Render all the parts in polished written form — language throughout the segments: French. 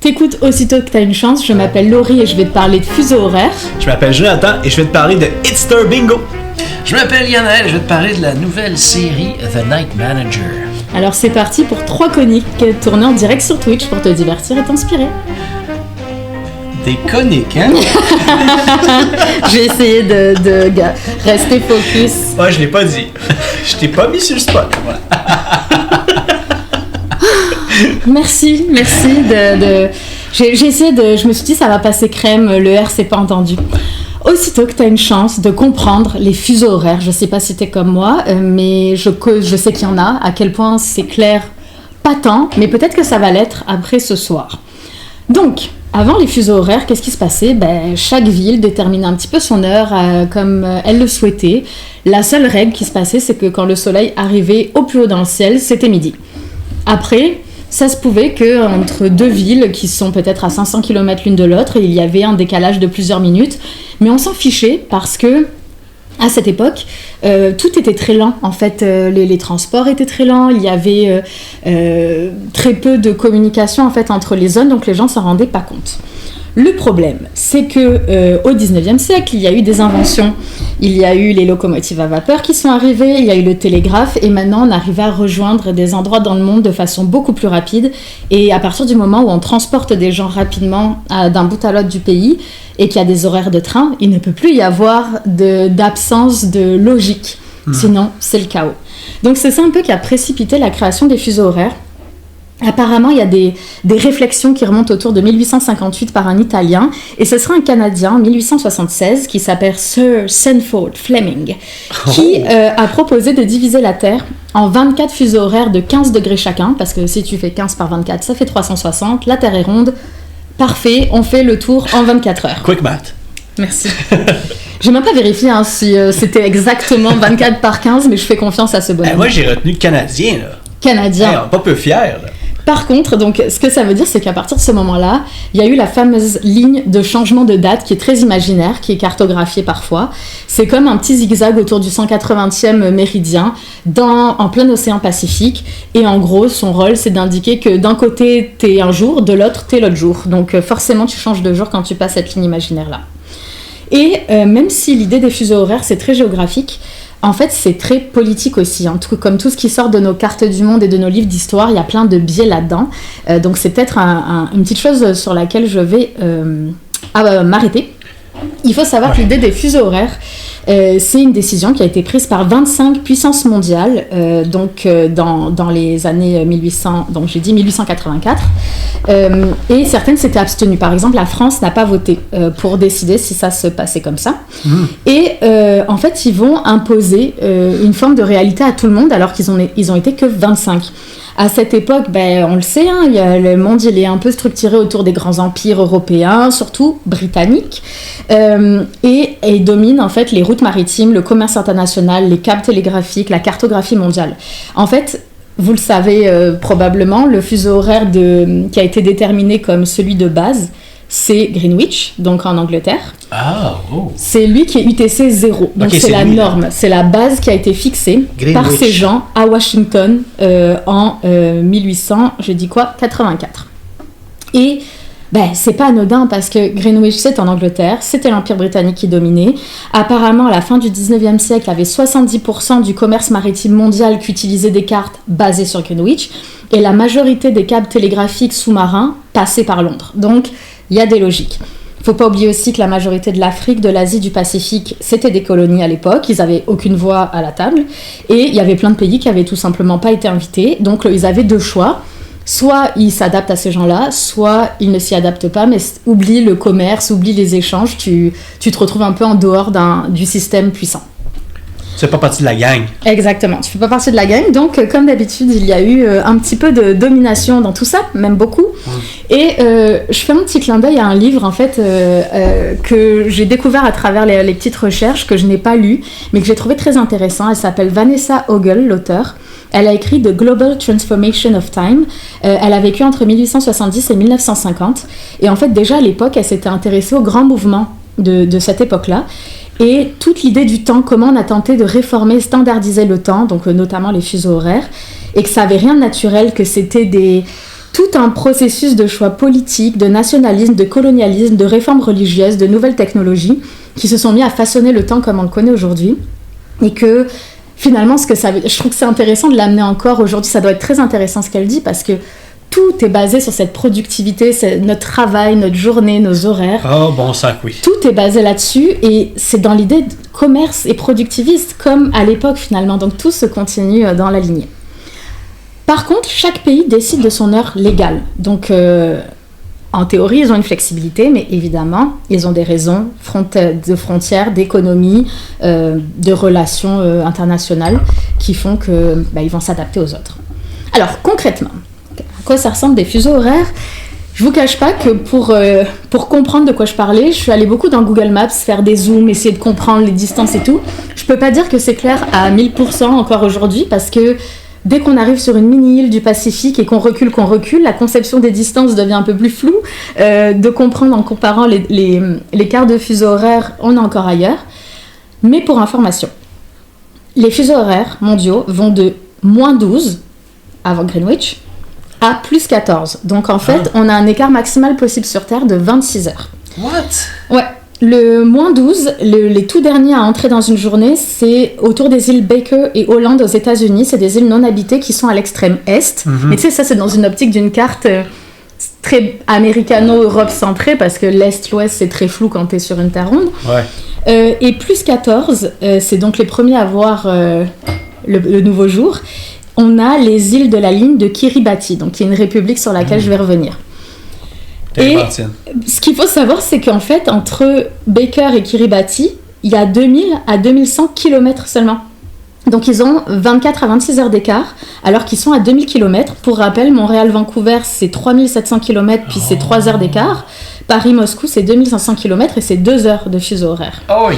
T'écoutes aussitôt que t'as une chance. Je m'appelle Laurie et je vais te parler de fuseau horaire. Je m'appelle Jonathan et je vais te parler de Hitster Bingo. Je m'appelle Yanaël et je vais te parler de la nouvelle série The Night Manager. Alors c'est parti pour 3 coniques tournées en direct sur Twitch pour te divertir et t'inspirer. Des coniques, hein? J'ai essayé de rester focus. Ouais, je l'ai pas dit. Je t'ai pas mis sur le spot. Voilà. Merci j'ai essayé je me suis dit ça va passer crème, le R c'est pas entendu. Aussitôt que tu as une chance de comprendre les fuseaux horaires, je sais pas si t'es comme moi, mais je sais qu'il y en a, à quel point c'est clair, pas tant, mais peut-être que ça va l'être après ce soir. Donc, avant les fuseaux horaires, qu'est-ce qui se passait ? Chaque ville déterminait un petit peu son heure comme elle le souhaitait. La seule règle qui se passait, c'est que quand le soleil arrivait au plus haut dans le ciel, c'était midi. Après, ça se pouvait qu'entre deux villes qui sont peut-être à 500 km l'une de l'autre, il y avait un décalage de plusieurs minutes. Mais on s'en fichait parce que, à cette époque, tout était très lent. En fait, les transports étaient très lents. Il y avait très peu de communication en fait, entre les zones, donc les gens ne s'en rendaient pas compte. Le problème, c'est que au 19e siècle, il y a eu des inventions. Il y a eu les locomotives à vapeur qui sont arrivées, il y a eu le télégraphe, et maintenant on arrive à rejoindre des endroits dans le monde de façon beaucoup plus rapide. Et à partir du moment où on transporte des gens rapidement d'un bout à l'autre du pays, et qu'il y a des horaires de train, il ne peut plus y avoir d'absence de logique. Sinon, c'est le chaos. Donc c'est ça un peu qui a précipité la création des fuseaux horaires. Apparemment, il y a des réflexions qui remontent autour de 1858 par un Italien, et ce sera un Canadien en 1876 qui s'appelle Sir Sanford Fleming, qui a proposé de diviser la Terre en 24 fuseaux horaires de 15 degrés chacun, parce que si tu fais 15 par 24, ça fait 360, la Terre est ronde, parfait, on fait le tour en 24 heures. Quick math. Merci. J'ai même pas vérifié si c'était exactement 24 par 15, mais je fais confiance à ce bonhomme. Moi, j'ai retenu Canadien, là. Canadien. On est pas peu fiers, là. Par contre, donc, ce que ça veut dire, c'est qu'à partir de ce moment-là, il y a eu la fameuse ligne de changement de date qui est très imaginaire, qui est cartographiée parfois. C'est comme un petit zigzag autour du 180e méridien en plein océan Pacifique. Et en gros, son rôle, c'est d'indiquer que d'un côté, t'es un jour, de l'autre, t'es l'autre jour. Donc forcément, tu changes de jour quand tu passes cette ligne imaginaire-là. Et même si l'idée des fuseaux horaires, c'est très géographique, en fait, c'est très politique aussi. Hein. Comme tout ce qui sort de nos cartes du monde et de nos livres d'histoire, il y a plein de biais là-dedans. Donc, c'est peut-être une petite chose sur laquelle je vais m'arrêter. Il faut savoir que l'idée des fuseaux horaires, c'est une décision qui a été prise par 25 puissances mondiales, dans les années 1800, donc j'ai dit 1884, et certaines s'étaient abstenues. Par exemple, la France n'a pas voté pour décider si ça se passait comme ça. Et en fait, ils vont imposer une forme de réalité à tout le monde, alors qu'ils ont été que 25. À cette époque, on le sait, hein, le monde il est un peu structuré autour des grands empires européens, surtout britanniques, et domine en fait les routes maritimes, le commerce international, les câbles télégraphiques, la cartographie mondiale. En fait, vous le savez probablement, le fuseau horaire qui a été déterminé comme celui de base, c'est Greenwich, donc en Angleterre. C'est lui qui est UTC 0, donc c'est la norme, c'est la base qui a été fixée par ces gens à Washington en 1884. Et c'est pas anodin parce que Greenwich c'est en Angleterre, c'était l'Empire britannique qui dominait. Apparemment à la fin du 19e siècle, il y avait 70% du commerce maritime mondial qui utilisait des cartes basées sur Greenwich, et la majorité des câbles télégraphiques sous-marins passaient par Londres. Donc il y a des logiques. Il ne faut pas oublier aussi que la majorité de l'Afrique, de l'Asie, du Pacifique, c'était des colonies à l'époque. Ils n'avaient aucune voix à la table. Et il y avait plein de pays qui n'avaient tout simplement pas été invités. Donc ils avaient deux choix. Soit ils s'adaptent à ces gens-là, soit ils ne s'y adaptent pas, mais oublient le commerce, oublient les échanges. Tu te retrouves un peu en dehors du système puissant. Tu fais pas partie de la gang. Exactement, tu fais pas partie de la gang. Donc, comme d'habitude, il y a eu un petit peu de domination dans tout ça, même beaucoup. Et je fais un petit clin d'œil à un livre, en fait, que j'ai découvert à travers les petites recherches, que je n'ai pas lu, mais que j'ai trouvé très intéressant. Elle s'appelle Vanessa Ogle, l'auteur. Elle a écrit The Global Transformation of Time. Elle a vécu entre 1870 et 1950. Et en fait, déjà à l'époque, elle s'était intéressée aux grands mouvements de cette époque-là. Et toute l'idée du temps, comment on a tenté de réformer, standardiser le temps, donc notamment les fuseaux horaires, et que ça n'avait rien de naturel, que c'était tout un processus de choix politiques, de nationalisme, de colonialisme, de réformes religieuses, de nouvelles technologies qui se sont mis à façonner le temps comme on le connaît aujourd'hui. Et que finalement, je trouve que c'est intéressant de l'amener encore aujourd'hui. Ça doit être très intéressant ce qu'elle dit parce que tout est basé sur cette productivité, c'est notre travail, notre journée, nos horaires. Oh, bon sang, oui. Tout est basé là-dessus et c'est dans l'idée de commerce et productiviste comme à l'époque finalement. Donc tout se continue dans la lignée. Par contre, chaque pays décide de son heure légale. Donc, en théorie, ils ont une flexibilité, mais évidemment, ils ont des raisons de frontières, d'économie, de relations internationales qui font qu'ils vont s'adapter aux autres. Alors, concrètement, à quoi ça ressemble des fuseaux horaires ? Je vous cache pas que pour comprendre de quoi je parlais, je suis allée beaucoup dans Google Maps, faire des zooms, essayer de comprendre les distances et tout. Je peux pas dire que c'est clair à 1000% encore aujourd'hui parce que dès qu'on arrive sur une mini-île du Pacifique et qu'on recule, la conception des distances devient un peu plus floue. De comprendre en comparant les quarts de fuseau horaire, on est encore ailleurs. Mais pour information, les fuseaux horaires mondiaux vont de -12 avant Greenwich à +14. Donc en fait, on a un écart maximal possible sur Terre de 26 heures. What? Ouais. Le -12, les tout derniers à entrer dans une journée, c'est autour des îles Baker et Holland aux États-Unis. C'est des îles non habitées qui sont à l'extrême est. Mais tu sais, ça, c'est dans une optique d'une carte très américano-Europe centrée parce que l'est-l'ouest, c'est très flou quand t'es sur une terre ronde. Ouais. Et +14, c'est donc les premiers à voir le nouveau jour. On a les îles de la ligne de Kiribati, donc qui est une république sur laquelle je vais revenir. Et ce qu'il faut savoir, c'est qu'en fait, entre Baker et Kiribati, il y a 2000 à 2100 km seulement. Donc ils ont 24 à 26 heures d'écart, alors qu'ils sont à 2000 km. Pour rappel, Montréal-Vancouver, c'est 3700 km, puis c'est 3 heures d'écart. Paris-Moscou, c'est 2500 km et c'est 2 heures de fuseau horaire. Oh,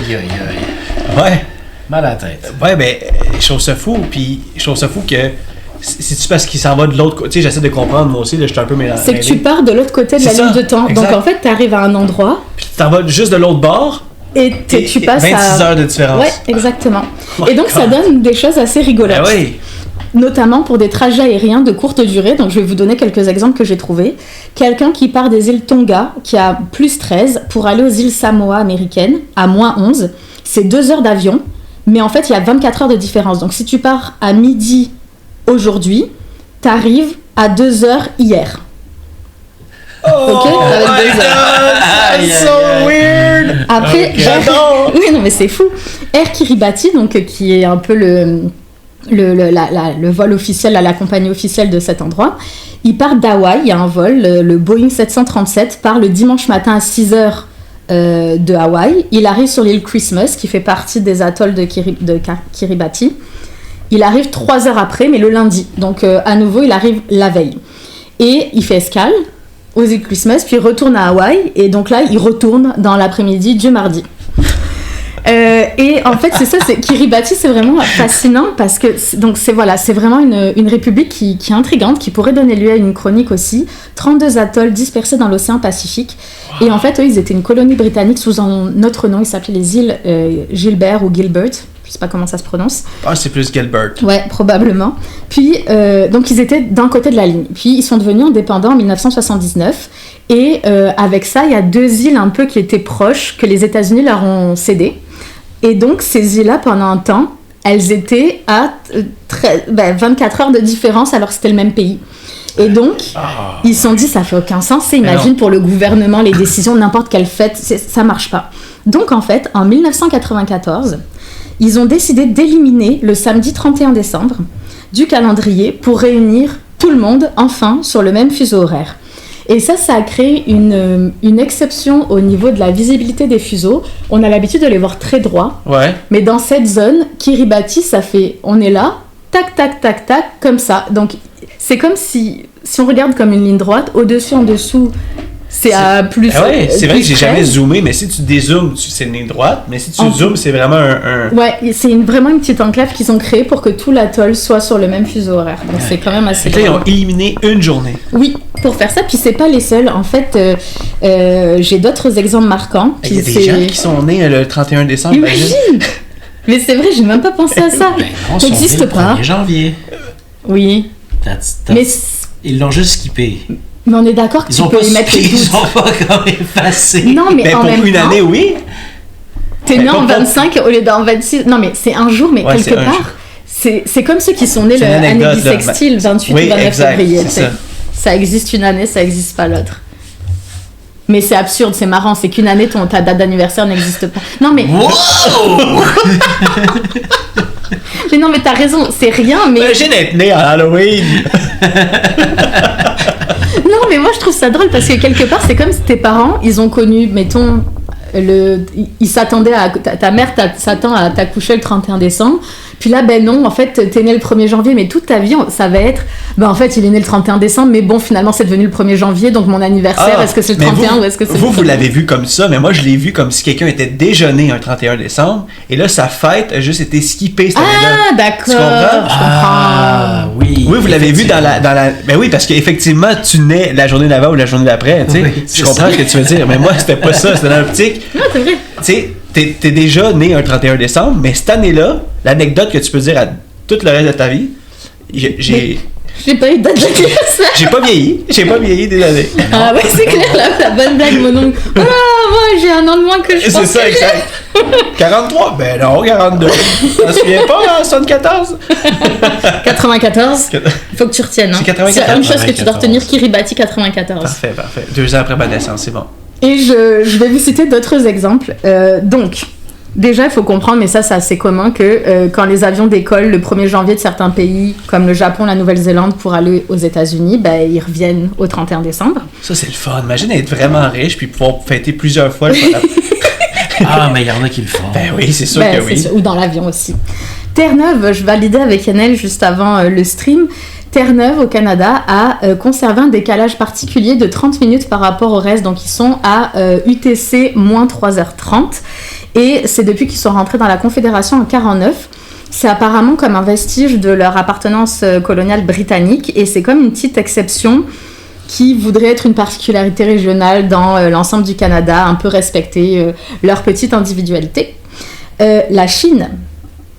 Ouais. Mal à la tête. Ouais, ben, je trouve ça fou, puis je trouve ça fou que c'est-tu parce qu'il s'en va de l'autre côté? Tu sais, j'essaie de comprendre, moi aussi, là, je suis un peu mélangé. C'est que tu pars de l'autre côté de la ligne de temps. Exact. Donc en fait, tu arrives à un endroit. Puis tu t'en vas juste de l'autre bord. Et tu passes 26 heures de différence. Ouais, exactement. Oh et donc God. ça donne des choses assez rigolotes. Ben oui. Notamment pour des trajets aériens de courte durée. Donc je vais vous donner quelques exemples que j'ai trouvés. Quelqu'un qui part des îles Tonga, qui a +13, pour aller aux îles Samoa américaines, à -11, c'est 2 heures d'avion. Mais en fait, il y a 24 heures de différence. Donc si tu pars à midi aujourd'hui, t'arrives à 2 heures hier. Ok, avec 2 heures. That's so weird! Après, J'adore! oui, non, mais c'est fou. Air Kiribati, donc, qui est un peu le vol officiel, la compagnie officielle de cet endroit, il part d'Hawaï. Il y a un vol, le Boeing 737, part le dimanche matin à 6 heures de Hawaï. Il arrive sur l'île Christmas, qui fait partie des atolls de Kiribati. Il arrive 3 heures après, mais le lundi. Donc, à nouveau, il arrive la veille. Et il fait escale aux îles Christmas, puis il retourne à Hawaï. Et donc là, il retourne dans l'après-midi du mardi. Et en fait, c'est ça, Kiribati, c'est vraiment fascinant parce que c'est vraiment une république qui est intrigante, qui pourrait donner lieu à une chronique aussi. 32 atolls dispersés dans l'océan Pacifique. Wow. Et en fait, eux, ils étaient une colonie britannique sous un autre nom. Ils s'appelaient les îles Gilbert ou Gilbert. Je sais pas comment ça se prononce. Ah, c'est plus Gilbert. Ouais, probablement. Puis, donc, ils étaient d'un côté de la ligne. Puis, ils sont devenus indépendants en 1979. Et avec ça, il y a 2 îles un peu qui étaient proches, que les États-Unis leur ont cédées. Et donc, ces îles-là, pendant un temps, elles étaient à 24 heures de différence, alors que c'était le même pays. Et donc, ils se sont dit, ça fait aucun sens. Imagine pour le gouvernement, les décisions, n'importe quelle fête, ça marche pas. Donc, en fait, en 1994, ils ont décidé d'éliminer le samedi 31 décembre du calendrier pour réunir tout le monde, enfin, sur le même fuseau horaire. Et ça a créé une exception au niveau de la visibilité des fuseaux. On a l'habitude de les voir très droits. Ouais. Mais dans cette zone, Kiribati, ça fait, on est là, tac, tac, tac, tac, comme ça. Donc, c'est comme si on regarde comme une ligne droite, au-dessus, en dessous, c'est à plus. Ah ouais, c'est vrai que j'ai 13. jamais zoomé, mais si tu dézoomes, c'est une ligne droite, mais si tu zoomes, c'est vraiment un... Ouais, c'est vraiment une petite enclave qu'ils ont créée pour que tout l'atoll soit sur le même fuseau horaire. Donc c'est quand même assez Là, ils ont éliminé une journée. Oui, pour faire ça, puis c'est pas les seuls. En fait, j'ai d'autres exemples marquants. Il y a des gens qui sont nés le 31 décembre. Imagine! Mais c'est vrai, j'ai même pas pensé à ça. Ben non, Ça n'existe pas. 1er janvier. Oui. Mais Ils l'ont juste skippé. Mais on est d'accord que Ils tu ont peux pas y mettre les skippé, ils doutes. ont pas comme effacé. Non, mais Ben, en pour même une temps, année, oui. t'es né Mais en pas- 25 au lieu d'en 26. Non, mais c'est un jour, mais Ouais, quelque c'est un part, jour. c'est comme ceux qui sont nés C'est le une année anecdote, là. bissextile, 28 Oui, ou 29 exact, février. c'est tu sais. ça. Ça existe une année, ça existe pas l'autre. Mais c'est absurde, c'est marrant, c'est qu'une année, ta date d'anniversaire n'existe pas. Non, mais, Wow! mais non, mais t'as raison, c'est rien, mais... Imagine être né à Halloween. Non, mais moi je trouve ça drôle parce que quelque part c'est comme si tes parents ils ont connu, mettons, ils s'attendaient à. Ta mère s'attend à t'accoucher le 31 décembre, puis là ben non, en fait t'es né le 1er janvier, mais toute ta vie ça va être. Ben en fait il est né le 31 décembre, mais bon finalement c'est devenu le 1er janvier, donc mon anniversaire, est-ce que c'est le mais 31 vous, ou est-ce que c'est vous, le vous 1er? l'avez vu comme ça, mais moi je l'ai vu comme si quelqu'un était déjà né un 31 décembre, et là sa fête a juste été skippée cette année-là. Ah d'accord, Tu comprends? je comprends. Oui. Oui, vous l'avez vu dans la. Ben oui, parce qu'effectivement, tu nais la journée d'avant ou la journée d'après, tu sais. Oui, Je c'est comprends ça. ce que tu veux dire, mais moi, c'était pas ça, c'était dans l'optique. Non, c'est vrai. Tu sais, t'es déjà né un 31 décembre, mais cette année-là, l'anecdote que tu peux dire à tout le reste de ta vie, j'ai J'ai pas eu de date d'anniversaire. j'ai pas vieilli des années. Ah ouais, c'est clair, la bonne blague, mon oncle. Oh là, moi j'ai un an de moins que je C'est pense ça, que j'ai. exact. 43? Ben non, 42. T'en souviens pas, hein, 74? 94. Faut que tu retiennes. Hein. C'est 94. C'est une chose que tu dois 94. retenir, Kiribati 94. Parfait, parfait. 2 ans après ma naissance, c'est bon. Et je vais vous citer d'autres exemples. Donc, déjà, il faut comprendre, mais ça c'est assez commun, que quand les avions décollent le 1er janvier de certains pays, comme le Japon, la Nouvelle-Zélande, pour aller aux États-Unis, ben, ils reviennent au 31 décembre. Ça, c'est le fun. Imagine être vraiment riche puis pouvoir fêter plusieurs fois le Ah, mais il y en a qui le font. Ben oui, c'est sûr Ben, que c'est oui. sûr, ou dans l'avion aussi. Terre-Neuve, je validais avec Yanel juste avant le stream. Terre-Neuve, au Canada, a conservé un décalage particulier de 30 minutes par rapport au reste. Donc, ils sont à UTC moins 3h30. Et c'est depuis qu'ils sont rentrés dans la Confédération en 49. C'est apparemment comme un vestige de leur appartenance coloniale britannique. Et c'est comme une petite exception qui voudrait être une particularité régionale dans l'ensemble du Canada, un peu respecter leur petite individualité. La Chine,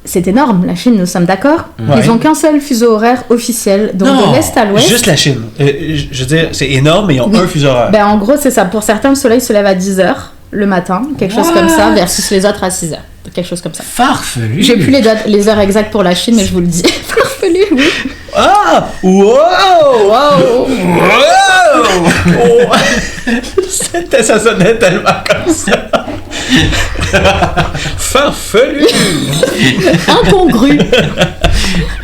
c'est énorme, la Chine, nous sommes d'accord. Ouais. Ils n'ont qu'un seul fuseau horaire officiel, donc Non, de l'Est à l'Ouest. Juste la Chine. Je veux dire, c'est énorme, mais ils ont Oui. un fuseau horaire. Ben, en gros, c'est ça. Pour certains, le soleil se lève à 10h le matin, quelque chose comme ça, versus les autres à 6h. Quelque chose comme ça. Farfelu. J'ai plus les heures exactes pour la Chine, mais je vous le dis. Farfelu, oui. Ah! Wow! Wow. Oh! Ça sonnait tellement comme ça. Farfelu! Incongru.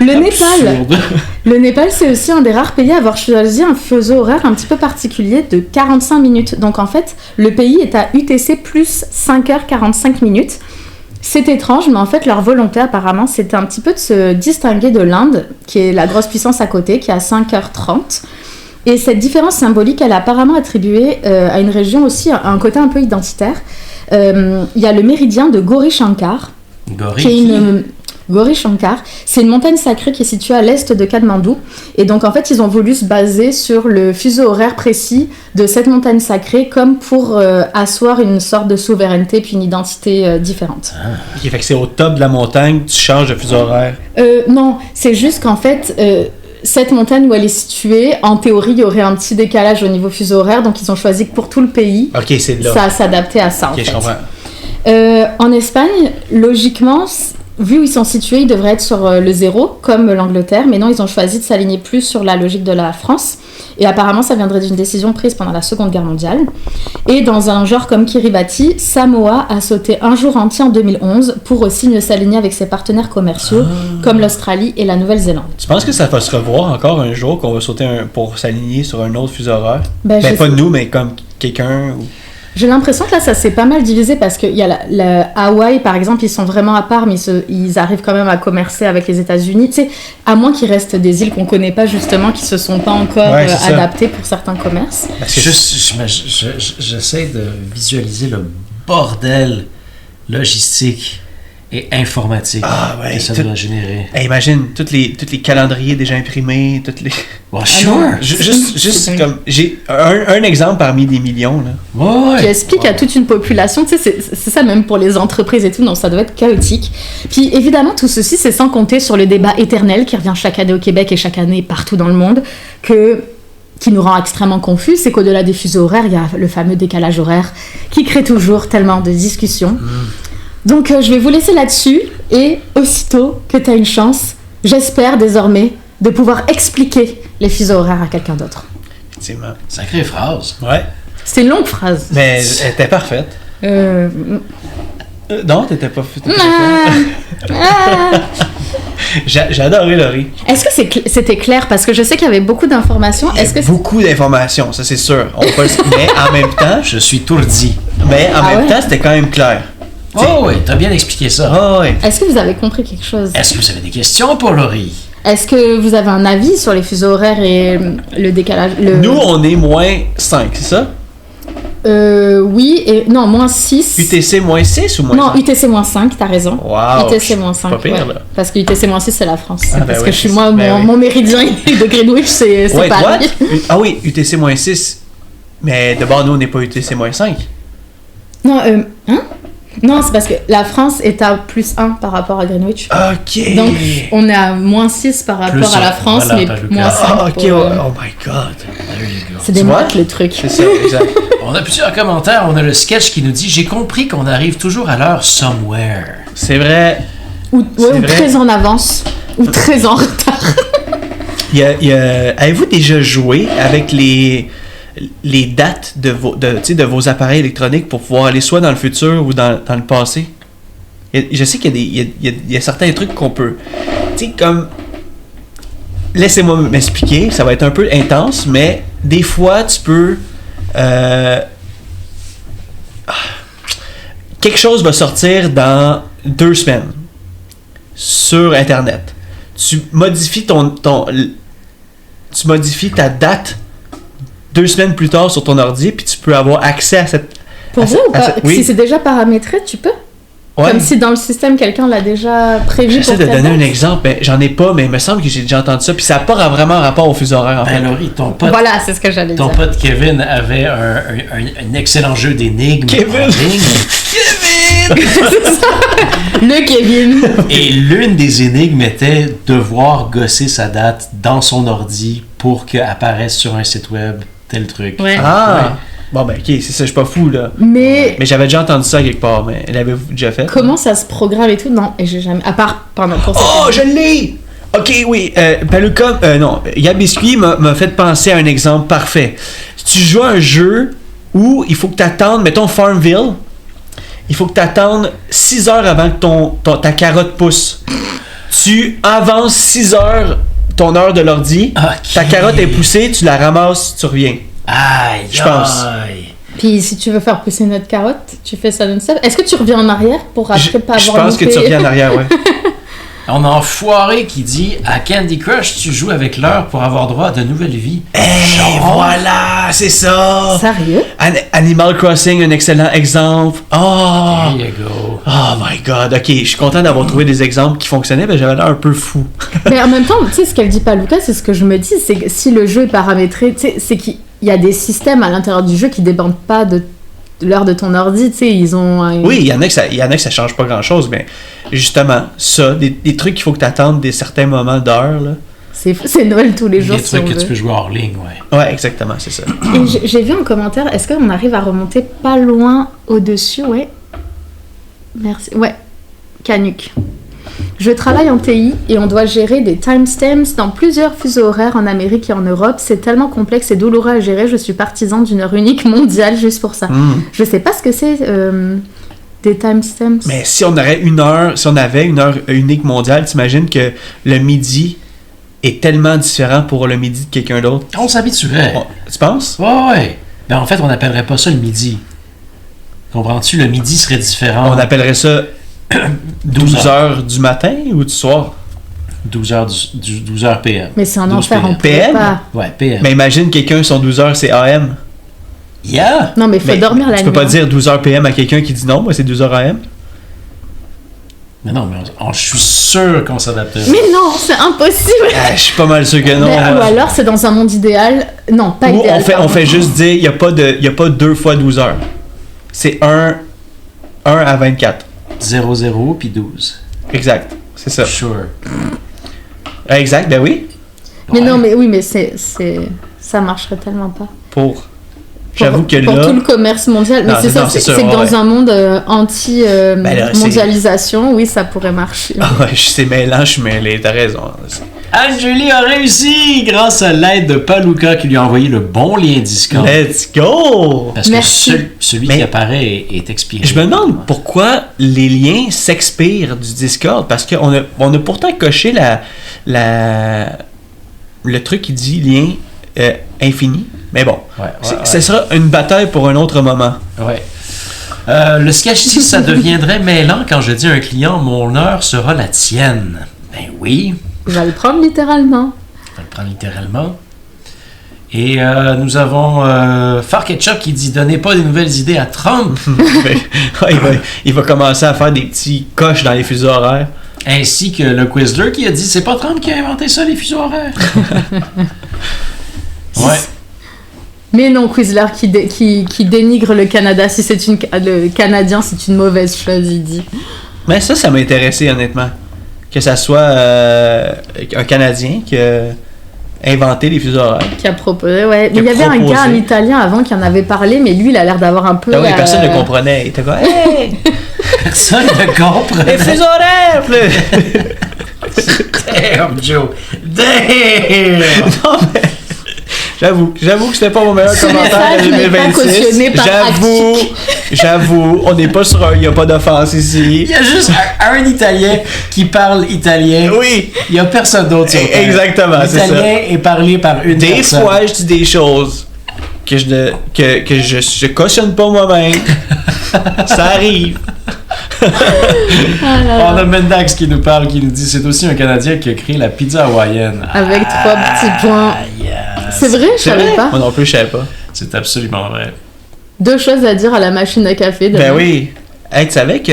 Le Népal. Absurde. Le Népal, c'est aussi un des rares pays à avoir choisi un fuseau horaire un petit peu particulier de 45 minutes. Donc en fait, le pays est à UTC plus 5h45 minutes. C'est étrange, mais en fait, leur volonté, apparemment, c'était un petit peu de se distinguer de l'Inde, qui est la grosse puissance à côté, qui est à 5h30. Et cette différence symbolique, elle est apparemment attribuée à une région aussi, à un côté un peu identitaire. Il y a le méridien de Gauri Shankar, qui est une... Gauri Shankar, c'est une montagne sacrée qui est située à l'est de Katmandou. Et donc, en fait, ils ont voulu se baser sur le fuseau horaire précis de cette montagne sacrée, comme pour asseoir une sorte de souveraineté puis une identité différente. Ok, fait que c'est au top de la montagne, tu changes de fuseau horaire. Non, c'est juste qu'en fait, cette montagne où elle est située, en théorie, il y aurait un petit décalage au niveau fuseau horaire. Donc, ils ont choisi que pour tout le pays, Ok, c'est là. ça s'adaptait à ça, en Ok, fait. je comprends. En Espagne, logiquement, vu où ils sont situés, ils devraient être sur le 0, comme l'Angleterre, mais non, ils ont choisi de s'aligner plus sur la logique de la France. Et apparemment, ça viendrait d'une décision prise pendant la Seconde Guerre mondiale. Et dans un genre comme Kiribati, Samoa a sauté un jour entier en 2011 pour aussi mieux s'aligner avec ses partenaires commerciaux, comme l'Australie et la Nouvelle-Zélande. Tu penses que ça va se revoir encore un jour, qu'on va sauter pour s'aligner sur un autre fuseau horaire? Ben, Ben, je pas sais- nous, mais comme quelqu'un. Ou... J'ai l'impression que là, ça s'est pas mal divisé parce qu'il y a la Hawaï, par exemple, ils sont vraiment à part, mais ils arrivent quand même à commercer avec les États-Unis. Tu sais, à moins qu'il reste des îles qu'on connaît pas justement, qui se sont pas encore Ouais, c'est ça. adaptées pour certains commerces. Parce que J'essaie de visualiser le bordel logistique et informatique que ça doit générer. Hey, imagine, tous les calendriers déjà imprimés, toutes les... Well, sure! Juste comme... J'ai un exemple parmi des millions, là. Ouais. Qui explique à toute une population, tu sais, c'est ça même pour les entreprises et tout, donc ça doit être chaotique. Puis évidemment, tout ceci, c'est sans compter sur le débat éternel qui revient chaque année au Québec et chaque année partout dans le monde, qui nous rend extrêmement confus, c'est qu'au-delà des fuseaux horaires, il y a le fameux décalage horaire qui crée toujours tellement de discussions. Donc je vais vous laisser là-dessus, et aussitôt que tu as une chance, j'espère désormais de pouvoir expliquer les fuseaux horaires à quelqu'un d'autre. Effectivement. Sacrée phrase. Ouais. C'est une longue phrase. Mais elle était parfaite. Non, t'étais pas J'ai adoré Laurie. Est-ce que c'était clair? Parce que je sais qu'il y avait beaucoup d'informations. Beaucoup d'informations, ça c'est sûr. Mais en même temps... Je suis tourdi. Mais en même temps, c'était quand même clair. Oh oui, t'as bien expliqué ça. Oh, oui. Est-ce que vous avez compris quelque chose? Est-ce que vous avez des questions pour Laurie? Est-ce que vous avez un avis sur les fuseaux horaires et le décalage? Nous, on est moins 5, c'est ça? Oui, et non, moins 6. UTC moins 6 ou moins 5? Non, UTC moins 5, t'as raison. Wow, UTC moins 5. pas pire, là. Parce que UTC moins 6, c'est la France. Ah, parce ben que oui, je suis moi, mon méridien de Greenwich, c'est Paris. Ah oui, UTC moins 6. Mais d'abord, nous, on n'est pas UTC moins 5. Non, hein? Non, c'est parce que la France est à plus 1 par rapport à Greenwich. Ok. Donc, on est à moins 6 par rapport à la France, voilà, mais moins 5. Ah, ok, oh my god. C'est des maths, le truc. C'est ça, exact. On a plusieurs commentaires. On a le sketch qui nous dit « J'ai compris qu'on arrive toujours à l'heure somewhere. C'est vrai. Ou vrai. très en avance, ou très en retard. Avez-vous déjà joué avec les dates de vos appareils électroniques pour pouvoir aller soit dans le futur ou dans le passé? Je sais qu'il y a certains trucs qu'on peut... Tu sais, comme... Laissez-moi m'expliquer, ça va être un peu intense, mais des fois, tu peux... quelque chose va sortir dans 2 semaines sur Internet. Tu modifies tu modifies ta date 2 semaines plus tard sur ton ordi, puis tu peux avoir accès à cette... Pour vous ou pas? Oui. Si c'est déjà paramétré, tu peux? Ouais. Comme si dans le système, quelqu'un l'a déjà prévu. J'essaie de donner un exemple, mais j'en ai pas, mais il me semble que j'ai déjà entendu ça, puis ça n'a pas vraiment rapport au fuseau horaire, en fait. Laurie, ton pote... Voilà, c'est ce que j'allais dire. Ton pote Kevin avait un excellent jeu d'énigmes. Kevin! Le Kevin! Et l'une des énigmes était devoir gosser sa date dans son ordi pour qu'apparaisse sur un site web tel truc. Ouais. Ah! Ouais. Bon, ben, ok, c'est ça, je suis pas fou, là. Mais j'avais déjà entendu ça quelque part, mais l'avez-vous déjà fait? comment ça se programme et tout? Non, et j'ai jamais... À part pendant pour Oh, je l'ai! Ok, oui. Paluca, non, Yabiscuit m'a fait penser à un exemple parfait. Si tu joues à un jeu où il faut que tu attendes, mettons Farmville, il faut que tu attendes 6 heures avant que ta carotte pousse. Tu avances 6 heures ton heure de l'ordi, Ok. ta carotte est poussée, tu la ramasses, tu reviens. Aïe, Je pense. aïe. Puis si tu veux faire pousser notre carotte, tu fais ça non-stop. Est-ce que tu reviens en arrière pour après pas Je avoir pense que tu reviens en arrière, ouais. On a Enfoiré qui dit à Candy Crush, tu joues avec l'heure pour avoir droit à de nouvelles vies. Et voilà, c'est ça! Sérieux? Animal Crossing, un excellent exemple. Oh! There you go. Oh my god, ok, je suis content d'avoir trouvé des exemples qui fonctionnaient, mais j'avais l'air un peu fou. Mais en même temps, tu sais, ce qu'elle dit pas, Lucas, c'est ce que je me dis, c'est que si le jeu est paramétré, tu sais, c'est qu'il y a des systèmes à l'intérieur du jeu qui dépendent pas de l'heure de ton ordi, tu sais, ils ont... Oui, il y en a que ça change pas grand-chose, mais justement, ça, des trucs qu'il faut que tu attendes des certains moments d'heure, là. C'est Noël tous les jours, Des si trucs on que veut. tu peux jouer hors ligne, ouais. Ouais, exactement, c'est ça. Et j'ai vu en commentaire, est-ce qu'on arrive à remonter pas loin au-dessus? Ouais. Merci. Ouais. Canuc. Je travaille en TI et on doit gérer des timestamps dans plusieurs fuseaux horaires en Amérique et en Europe. C'est tellement complexe et douloureux à gérer. Je suis partisan d'une heure unique mondiale juste pour ça. Je sais pas ce que c'est des timestamps. Mais si on avait une heure unique mondiale, t'imagines que le midi est tellement différent pour le midi de quelqu'un d'autre. On s'habituerait. Tu penses? Ouais. Ben en fait, on n'appellerait pas ça le midi. Comprends-tu? Le midi serait différent. On appellerait ça 12 heures du matin ou du soir? 12 heures PM. Mais c'est un 12 enfer, on peut PM? pas. Ouais, PM. Mais imagine quelqu'un, son 12 heures, c'est AM. Yeah! Non, mais il faut Mais dormir la nuit. tu peux pas dire 12 heures PM à quelqu'un qui dit non, moi c'est 12 heures AM. Mais non, mais je suis sûr qu'on s'adapterait. Mais non, c'est impossible. Je suis pas mal sûr que non. Ou alors c'est dans un monde idéal. Non, pas Ou idéal. on fait juste dire, il n'y a pas 2 fois 12 heures. C'est 1 à 24. 0, 0, puis 12. Exact, c'est ça. Sure. Exact, ben oui. Mais Ouais. non, mais oui, mais ça marcherait tellement pas. J'avoue que pour là... tout le commerce mondial. Mais Non, c'est non, ça, c'est c'est sûr, que dans ouais. un monde là, anti-mondialisation, oui, ça pourrait marcher. Ah ouais, c'est mêlant, je suis mêlé, t'as raison. Angeli a réussi grâce à l'aide de Paluca qui lui a envoyé le bon lien Discord. Let's go! Parce Merci. que celui Mais- qui apparaît est expiré. Je me demande pourquoi les liens s'expirent du Discord, parce qu'on a pourtant coché le truc qui dit lien infini, mais bon, Ouais. ce sera une bataille pour un autre moment. Ouais. Le sketch ça deviendrait mêlant quand je dis à un client mon heure sera la tienne. Ben oui, Il va le prendre littéralement. on le prend littéralement. Et nous avons Far Ketchup qui dit donnez pas des nouvelles idées à Trump. il va commencer à faire des petits coches dans les fuseaux horaires. Ainsi que le Quizler qui a dit c'est pas Trump qui a inventé ça, les fuseaux horaires. Ouais. Mais non, Quizler qui dénigre le Canada. Si c'est le Canadien, c'est une mauvaise chose, il dit. Mais ça m'a intéressé honnêtement. Que ça soit un Canadien qui a inventé les fuseaux horaires. Qui a proposé, ouais. Qui Mais a il y avait un proposé. gars, un Italien avant, qui en avait parlé, mais lui, il a l'air d'avoir un peu. Ah oui, personne ne comprenait. Il était comme hey! Personne ne comprend. Les fuseaux horaires! Damn, Joe. Damn. Non, mais j'avoue que c'était pas mon meilleur Ce commentaire de message n'est pas 2026. cautionné par J'avoue, on n'est pas sur un, il n'y a pas d'offense Il ici. y a juste un Italien qui parle italien. Oui, Il n'y a personne d'autre sur Terre. exactement, c'est ça. L'italien est parlé par une Des personne. fois, je dis des choses que je cautionne pas moi-même. Ça arrive. Ah là là. On a Mendax qui nous parle, qui nous dit c'est aussi un Canadien qui a créé la pizza hawaïenne. Avec 3 petits points. Yes. C'est vrai, je savais pas. Moi non plus, je savais pas. C'est absolument vrai. 2 choses à dire à la machine à café. Ben demain. oui. Hey, tu savais que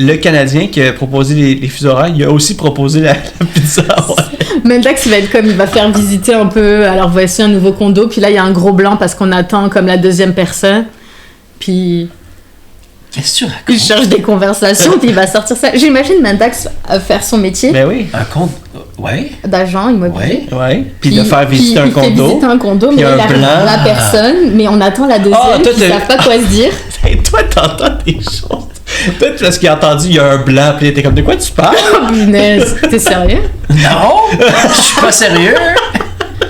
le Canadien qui a proposé les fuseaux horaires, il a aussi proposé la pizza. Ouais. Mendax, il va être comme, il va faire visiter un peu. Alors voici un nouveau condo. Puis là, il y a un gros blanc parce qu'on attend comme la deuxième personne. Puis Qu'est-ce que tu racontes? il cherche des conversations. Puis il va sortir ça. J'imagine Mendax faire son métier Ben oui. Un compte. Ouais. d'agent immobilier. Ouais. Puis de faire visiter un il fait condo. visiter un condo, mais Puis il un arrive blanc. la personne, mais on attend la deuxième, Ah, toi, qui t'es- savent pas quoi se dire. Hey, toi, t'entends des choses. Toi, parce qu'il a entendu, il y a un blanc, puis t'es comme, de quoi tu parles? Oh, punaise, t'es sérieux? Non! Je suis pas sérieux!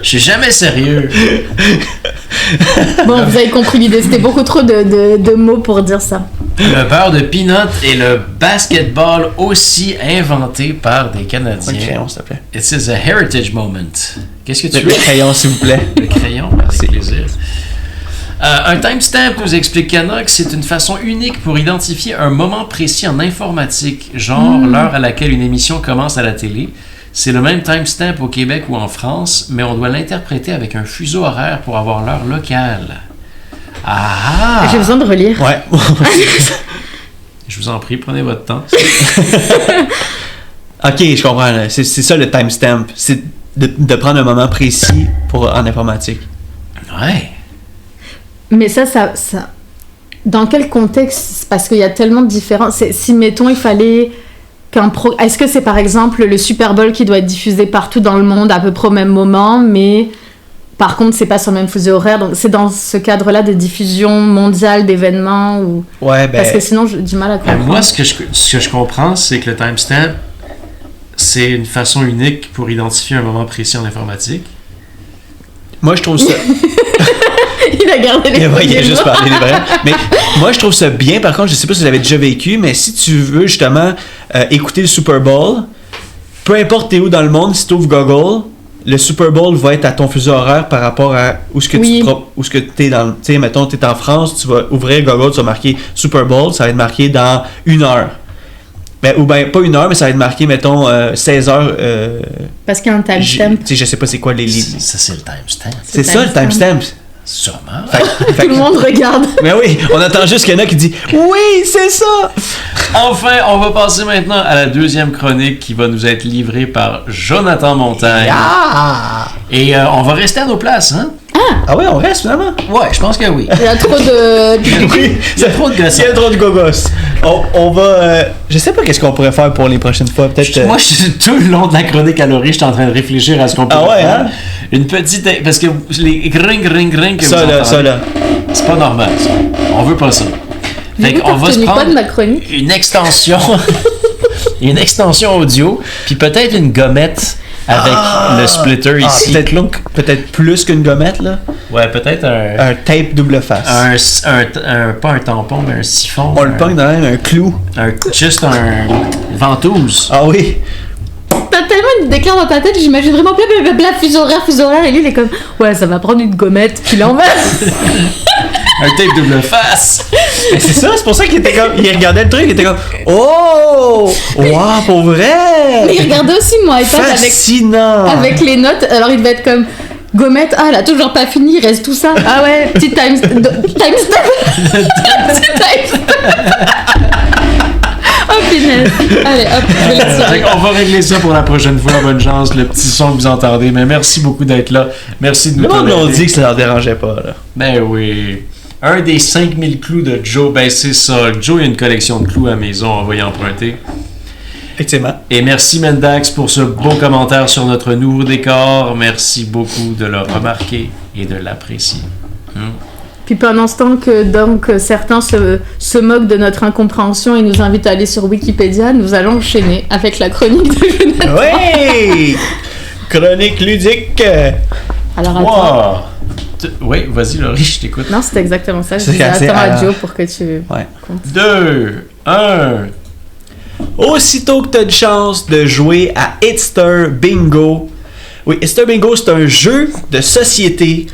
Je suis jamais sérieux! Bon, vous avez compris l'idée, c'était beaucoup trop de mots pour dire ça. Le beurre de peanut et le basketball aussi inventé par des Un Canadiens. crayon, s'il te plaît. It is a heritage moment. Qu'est-ce que tu Le veux? crayon, s'il vous plaît. Le crayon, avec plaisir. Un timestamp, nous explique Cana, que c'est une façon unique pour identifier un moment précis en informatique, genre l'heure à laquelle une émission commence à la télé. C'est le même timestamp au Québec ou en France, mais on doit l'interpréter avec un fuseau horaire pour avoir l'heure locale. Ah! J'ai besoin de relire. Ouais. Je vous en prie, prenez votre temps. Ok, je comprends. Là. C'est ça le timestamp. C'est de prendre un moment précis en informatique. Ouais. Mais ça, dans quel contexte? Parce qu'il y a tellement de différences. Si, mettons, il fallait Est-ce que c'est par exemple le Super Bowl qui doit être diffusé partout dans le monde à peu près au même moment, mais par contre, c'est pas sur le même fuseau horaire, donc c'est dans ce cadre-là de diffusion mondiale d'événements ou... Ouais, ben. Parce que sinon, j'ai du mal à comprendre. Moi, ce que je comprends, c'est que le timestamp, c'est une façon unique pour identifier un moment précis en informatique. Moi, je trouve ça. Il a gardé les Il a premiers juste mots. parlé des vrais. Mais moi, je trouve ça bien. Par contre, je sais pas si vous l'avez déjà vécu, mais si tu veux justement écouter le Super Bowl, peu importe t'es où dans le monde, si tu ouvres Google, le Super Bowl va être à ton fuseau horaire par rapport à où ce que Oui. où ce que t'es dans. Tu sais, mettons, t'es en France, tu vas ouvrir Google, tu vas marquer Super Bowl, ça va être marqué dans 1 heure. Ben, ou ben, pas 1 heure, mais ça va être marqué, mettons, 16 heures. Parce qu'il y a un timestamp. Tu sais, je sais pas c'est quoi les livres. Ça, c'est le timestamp. C'est ça le timestamp. Sûrement. Fait Tout le monde regarde. Mais oui, on entend juste qu'il y en a qui dit oui, c'est ça. Enfin, on va passer maintenant à la deuxième chronique qui va nous être livrée par Jonathan Montagne. Et on va rester à nos places, hein? Ah ouais, on reste finalement? Ouais, je pense que oui. Il y a trop de... Oui, Il y a trop de gossins. Il y a trop de gogos. On va... je sais pas qu'est-ce qu'on pourrait faire pour les prochaines fois. Peut-être... Moi, tout le long de la chronique à Laurie, je suis en train de réfléchir à ce qu'on peut faire. Hein? Une petite... Parce que les ring que ça vous entendez, là. c'est pas normal, ça. On veut pas ça. Fait qu'on va se pas de prendre ma chronique. une extension... une extension audio, puis peut-être une gommette avec le splitter ici. Peut-être plus qu'une gommette, là. Ouais, peut-être Un tape double face. pas un tampon, mais un siphon. On le pogne dans un clou. Juste un ventouse. Ah oui. T'as tellement une déclare dans ta tête, j'imagine vraiment blablabla, fuseau horaire, et lui il est comme ouais, ça va prendre une gommette, puis l'envers. Un tape double face. Mais c'est ça, c'est pour ça qu'il était comme. Il regardait le truc, il était comme oh! Wow, pour vrai! Mais il regardait aussi mon iPad Fascinant! avec les notes, alors il devait être comme gommette, ah elle a toujours pas fini, il reste tout ça. Ah ouais, petit time step. Petit time step. Oh punaise. Allez, hop, je vais le tirer. On va régler ça pour la prochaine fois. Bonne chance, le petit son que vous entendez. Mais merci beaucoup d'être là. Merci de nous Le monde tolérer. nous dit que ça leur dérangeait pas, là. Ben oui. Un des 5000 clous de Joe, ben c'est ça. Joe, il a une collection de clous à la maison. On va y emprunter. Effectivement. Et merci Mendax pour ce beau commentaire sur notre nouveau décor. Merci beaucoup de le remarquer et de l'apprécier. Puis pendant ce temps que donc certains se moquent de notre incompréhension et nous invitent à aller sur Wikipédia, nous allons enchaîner avec la chronique de Jonathan. Oui! Chronique ludique! Alors attends. Wow. Oui, vas-y Laurie, je t'écoute. Non, c'était exactement ça. Je C'est disais assez attends à- à Joe pour que tu... Ouais. 2, 1. Aussitôt que tu as une chance de jouer à Hitster Bingo. Oui, Hitster Bingo, c'est un jeu de société.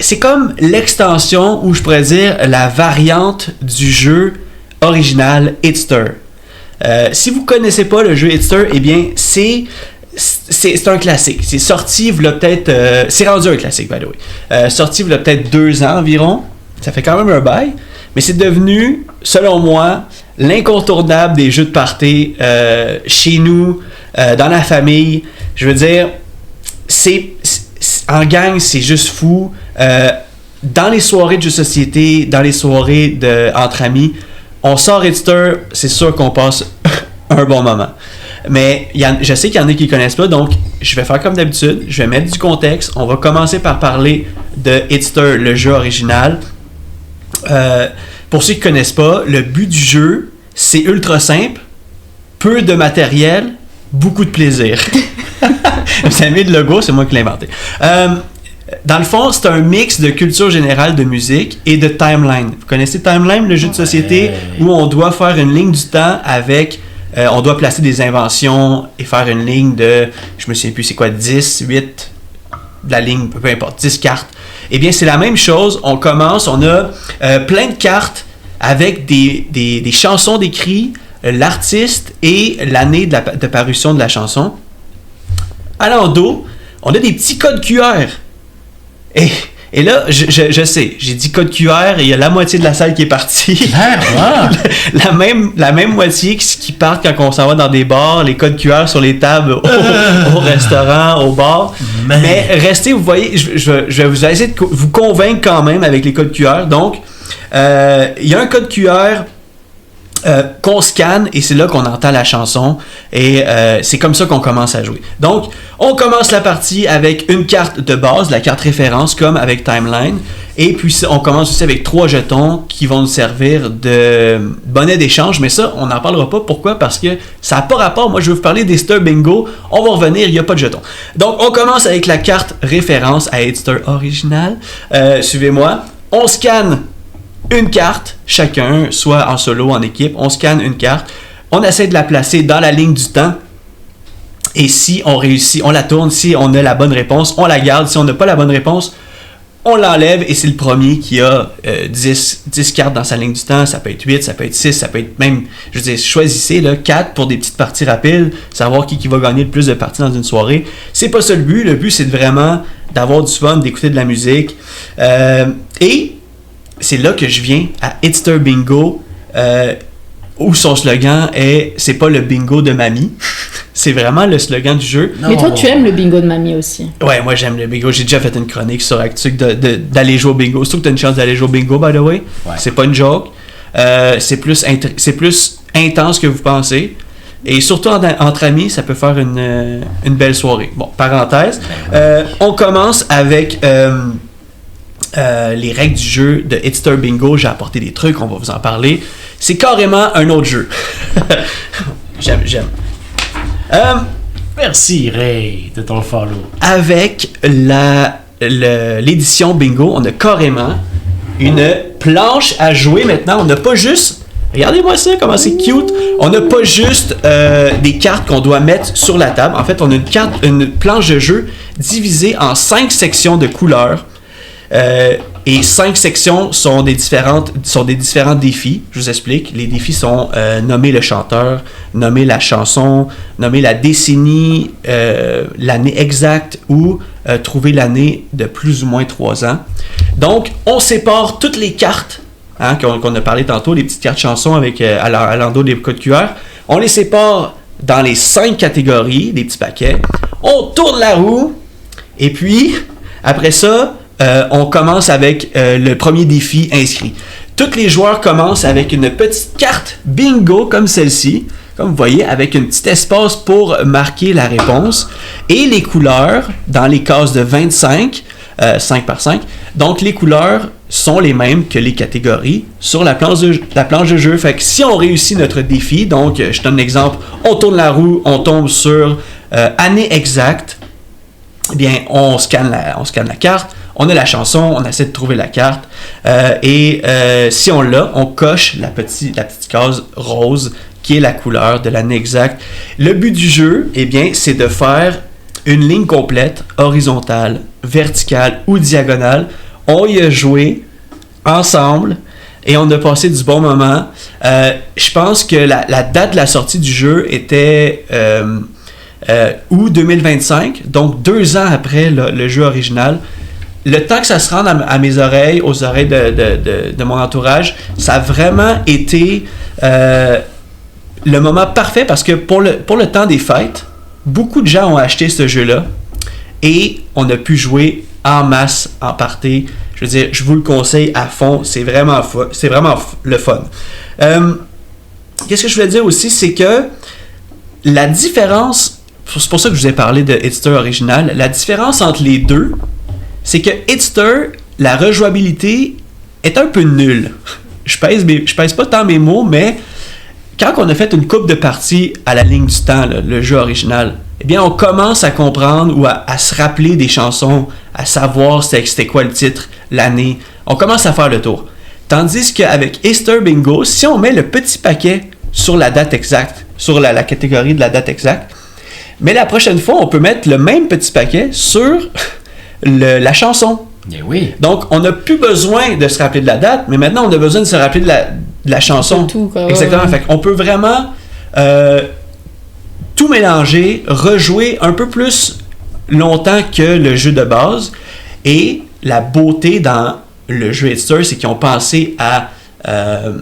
C'est comme l'extension, ou je pourrais dire la variante du jeu original Hitster. Si vous ne connaissez pas le jeu Hitster, eh bien, c'est un classique. C'est sorti, v'là peut-être... c'est rendu un classique, by the way. Sorti, v'là peut-être 2 ans environ. Ça fait quand même un bail. Mais c'est devenu, selon moi, l'incontournable des jeux de party chez nous, dans la famille. Je veux dire, en gang, c'est juste fou. Dans les soirées de jeux de société, dans les soirées entre amis, on sort Hitster, c'est sûr qu'on passe un bon moment. Mais je sais qu'il y en a qui ne connaissent pas, donc je vais faire comme d'habitude. Je vais mettre du contexte. On va commencer par parler de Hitster, le jeu original. Pour ceux qui ne connaissent pas, le but du jeu, c'est ultra simple, peu de matériel, beaucoup de plaisir. Vous avez mis le logo, c'est moi qui l'ai inventé. Dans le fond, c'est un mix de culture générale de musique et de timeline. Vous connaissez Timeline, le jeu de société où on doit faire une ligne du temps avec... on doit placer des inventions et faire une ligne de... Je me souviens plus, c'est quoi, 10, 8... de la ligne, peu importe, 10 cartes. Eh bien, c'est la même chose. On commence, on a plein de cartes avec des chansons d'écrit, l'artiste et l'année de parution de la chanson. À l'endos, on a des petits codes QR. Et là, je sais, j'ai dit code QR et il y a la moitié de la salle qui est partie. la même moitié qui part quand on s'en va dans des bars, les codes QR sur les tables au restaurant, au bar. Mais restez, vous voyez, je vais vous essayer de vous convaincre quand même avec les codes QR. Donc, il y a un code QR qu'on scanne et c'est là qu'on entend la chanson et c'est comme ça qu'on commence à jouer. Donc, on commence la partie avec une carte de base, la carte référence comme avec Timeline, et puis on commence aussi avec 3 jetons qui vont nous servir de monnaie d'échange, mais ça, on n'en parlera pas. Pourquoi? Parce que ça n'a pas rapport. Moi, je veux vous parler d'Hitster Bingo. On va revenir, il n'y a pas de jetons. Donc, on commence avec la carte référence à Hitster original. Suivez-moi. On scanne une carte, chacun, soit en solo, en équipe, on scanne une carte, on essaie de la placer dans la ligne du temps, et si on réussit, on la tourne, si on a la bonne réponse, on la garde, si on n'a pas la bonne réponse, on l'enlève, et c'est le premier qui a 10 cartes dans sa ligne du temps, ça peut être 8, ça peut être 6, ça peut être même, je veux dire, choisissez, là, 4 pour des petites parties rapides, savoir qui va gagner le plus de parties dans une soirée. C'est pas ça le but c'est vraiment d'avoir du fun, d'écouter de la musique, et c'est là que je viens à Hitster Bingo. où son slogan est « C'est pas le bingo de mamie ». C'est vraiment le slogan du jeu. Mais toi, tu aimes le bingo de mamie aussi. Ouais, moi j'aime le bingo. J'ai déjà fait une chronique sur Actuc d'aller jouer au bingo. Surtout que t'as une chance d'aller jouer au bingo, by the way. Ouais. C'est pas une joke. C'est plus intense que vous pensez. Et surtout entre amis, ça peut faire une belle soirée. Bon, parenthèse. On commence avec les règles du jeu de Hitster Bingo. J'ai apporté des trucs, on va vous en parler. C'est carrément un autre jeu. J'aime. Merci Ray de ton follow. Avec l'édition Bingo, on a carrément une planche à jouer maintenant. On n'a pas juste... Regardez-moi ça, comment c'est cute. On n'a pas juste des cartes qu'on doit mettre sur la table. En fait, on a une planche de jeu divisée en 5 sections de couleurs. Et 5 sections sont des différents défis. Je vous explique. Les défis sont nommer le chanteur, nommer la chanson, nommer la décennie, l'année exacte ou trouver l'année de plus ou moins 3 ans. Donc, on sépare toutes les cartes qu'on a parlé tantôt, les petites cartes chansons avec à l'endos des codes QR. On les sépare dans les 5 catégories, des petits paquets. On tourne la roue et puis, après ça, on commence avec le premier défi inscrit. Tous les joueurs commencent avec une petite carte bingo comme celle-ci, comme vous voyez, avec un petit espace pour marquer la réponse. Et les couleurs, dans les cases de 25, 5 par 5, donc les couleurs sont les mêmes que les catégories sur la planche de jeu. Fait que si on réussit notre défi, donc je donne un exemple, on tourne la roue, on tombe sur année exacte, eh bien on scanne la carte, on a la chanson, on essaie de trouver la carte, et si on l'a, on coche la petite case rose qui est la couleur de l'année exacte. Le but du jeu, eh bien, c'est de faire une ligne complète, horizontale, verticale ou diagonale. On y a joué ensemble et on a passé du bon moment. Je pense que la date de la sortie du jeu était août 2025, donc 2 ans après le jeu original. Le temps que ça se rende à mes oreilles, aux oreilles de mon entourage, ça a vraiment été le moment parfait parce que pour le temps des fêtes, beaucoup de gens ont acheté ce jeu-là et on a pu jouer en masse, en party. Je veux dire, je vous le conseille à fond, c'est vraiment le fun. Qu'est-ce que je voulais dire aussi, c'est que la différence, c'est pour ça que je vous ai parlé de Hitster original, la différence entre les deux, c'est que Hitster, la rejouabilité est un peu nulle. Je pèse pas tant mes mots, mais quand on a fait une couple de parties à la ligne du temps, là, le jeu original, eh bien, on commence à comprendre ou à se rappeler des chansons, à savoir c'était quoi le titre, l'année. On commence à faire le tour. Tandis qu'avec Hitster Bingo, si on met le petit paquet sur la date exacte, sur la catégorie de la date exacte, mais la prochaine fois, on peut mettre le même petit paquet sur la chanson. Eh oui. Donc, on n'a plus besoin de se rappeler de la date, mais maintenant, on a besoin de se rappeler de la chanson. Tout, quoi. Exactement. Fait qu'on peut vraiment tout mélanger, rejouer un peu plus longtemps que le jeu de base. Et la beauté dans le jeu Hitster, c'est qu'ils ont pensé à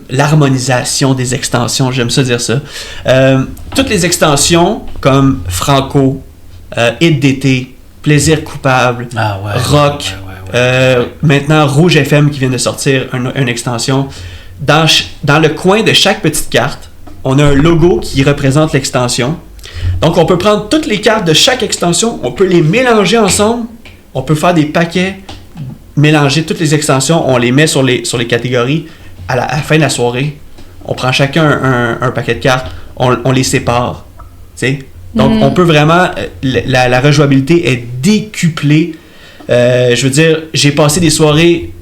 l'harmonisation des extensions. J'aime ça dire ça. Toutes les extensions comme Franco, Hit d'été, Plaisir coupable, Rock, maintenant Rouge FM qui vient de sortir une extension. Dans le coin de chaque petite carte, on a un logo qui représente l'extension. Donc on peut prendre toutes les cartes de chaque extension, on peut les mélanger ensemble, on peut faire des paquets, mélanger toutes les extensions, on les met sur les catégories. À la fin de la soirée, on prend chacun un paquet de cartes, on les sépare. T'sais? Donc, on peut vraiment... La rejouabilité est décuplée. Je veux dire, j'ai passé des soirées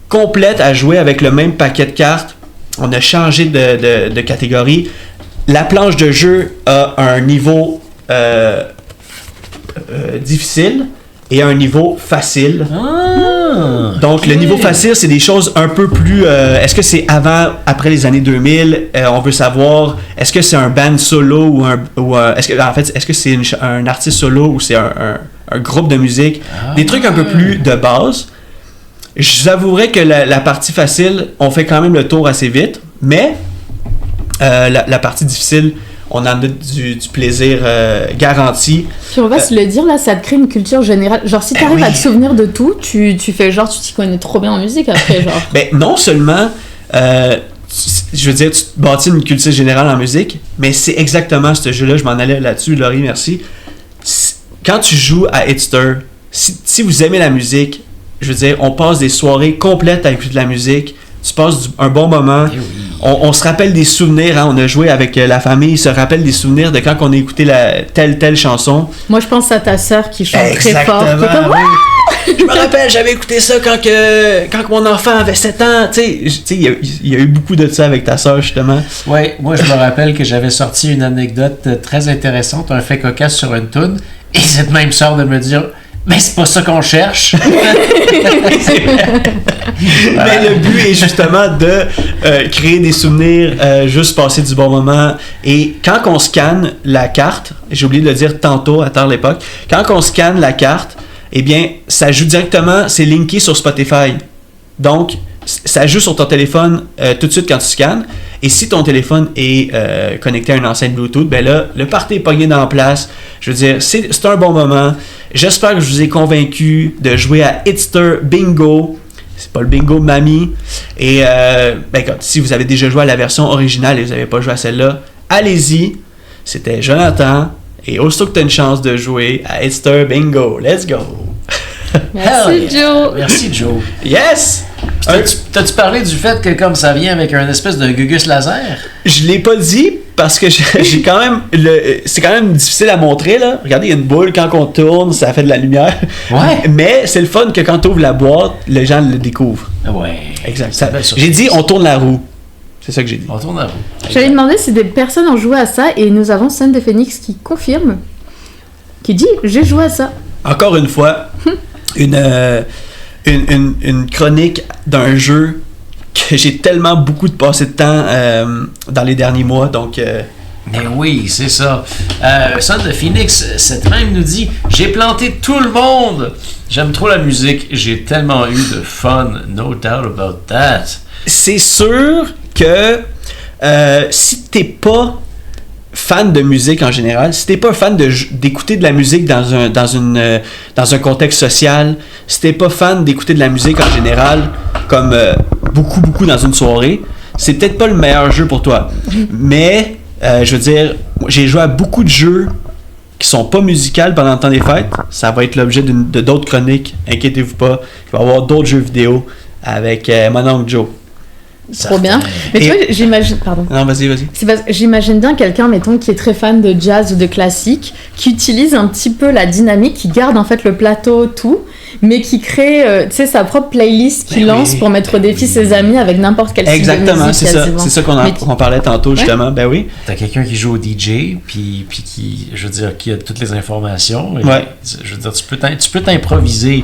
complètes à jouer avec le même paquet de cartes. On a changé de catégorie. La planche de jeu a un niveau difficile et un niveau facile. Donc, le niveau facile, c'est des choses un peu plus... est-ce que c'est après les années 2000? On veut savoir, est-ce que c'est un band solo est-ce que c'est un artiste solo ou c'est un groupe de musique? Des trucs un peu plus de base. Je vous avouerai que la partie facile, on fait quand même le tour assez vite, mais la partie difficile, on en a du plaisir garanti. Puis on va se le dire, là, ça te crée une culture générale. Genre, si t'arrives à te souvenir de tout, tu fais genre, tu t'y connais trop bien en musique après, genre. Ben, non seulement, je veux dire, tu te bâtis une culture générale en musique, mais c'est exactement ce jeu-là, je m'en allais là-dessus, Laurie, merci. Quand tu joues à Hitster, si vous aimez la musique, je veux dire, on passe des soirées complètes à écouter de la musique, tu passes un bon moment. Eh oui. On se rappelle des souvenirs, hein, on a joué avec la famille, se rappelle des souvenirs de quand on a écouté telle chanson. Moi, je pense à ta sœur qui chante très fort. Qui est comme, oui. Je me rappelle, j'avais écouté ça quand mon enfant avait 7 ans. Tu sais, il y a eu beaucoup de ça avec ta sœur, justement. Ouais, moi je me rappelle que j'avais sorti une anecdote très intéressante, un fait cocasse sur une toune, et cette même sœur de me dire mais c'est pas ça qu'on cherche. Mais le but est justement de créer des souvenirs, juste passer du bon moment. Et quand on scanne la carte, j'ai oublié de le dire tantôt à tard l'époque, quand on scanne la carte, eh bien, ça joue directement, c'est linké sur Spotify. Donc, ça joue sur ton téléphone tout de suite quand tu scannes. Et si ton téléphone est connecté à une enceinte Bluetooth, ben là, le party est pogné dans la place. Je veux dire, c'est un bon moment. J'espère que je vous ai convaincu de jouer à Hitster Bingo. C'est pas le bingo de mamie. Et si vous avez déjà joué à la version originale et vous n'avez pas joué à celle-là, allez-y. C'était Jonathan. Et aussitôt que tu as une chance de jouer à Hitster Bingo, let's go! Merci Joe! Merci Joe! Yes! T'as-tu parlé du fait que comme ça vient avec un espèce de gugus laser? Je l'ai pas dit parce que j'ai quand même c'est quand même difficile à montrer là. Regardez, il y a une boule, quand on tourne, ça fait de la lumière. Ouais. Mais c'est le fun que quand tu ouvres la boîte, les gens le découvrent. Ouais. Exact. J'ai dit on tourne la roue. C'est ça que j'ai dit. On tourne la roue. J'allais demander si des personnes ont joué à ça et nous avons Scène de Phoenix qui confirme, qui dit j'ai joué à ça. Encore une fois, une chronique d'un jeu que j'ai tellement beaucoup de passé de temps dans les derniers mois, donc... Mais oui, c'est ça. Son de Phoenix, cette même nous dit « J'ai planté tout le monde! J'aime trop la musique, j'ai tellement eu de fun, no doubt about that. » C'est sûr que si t'es pas fan de musique en général, si t'es pas fan d'écouter de la musique dans un contexte social, si t'es pas fan d'écouter de la musique en général, comme beaucoup dans une soirée, c'est peut-être pas le meilleur jeu pour toi. Mais, je veux dire, j'ai joué à beaucoup de jeux qui sont pas musicales pendant le temps des fêtes. Ça va être l'objet de d'autres chroniques, inquiétez-vous pas. Il va y avoir d'autres jeux vidéo avec mon oncle Joe. Trop bien. Mais tu vois, j'imagine... Pardon. Non, vas-y. C'est parce que j'imagine bien quelqu'un, mettons, qui est très fan de jazz ou de classique, qui utilise un petit peu la dynamique, qui garde en fait le plateau, tout, mais qui crée, tu sais, sa propre playlist qu'il lance pour mettre au défi ses amis avec n'importe quel style de musique. Exactement, c'est ça qu'on parlait tantôt, justement. Ouais. Ben oui. T'as quelqu'un qui joue au DJ, puis qui, je veux dire, qui a toutes les informations. Et, ouais. Je veux dire, tu peux t'improviser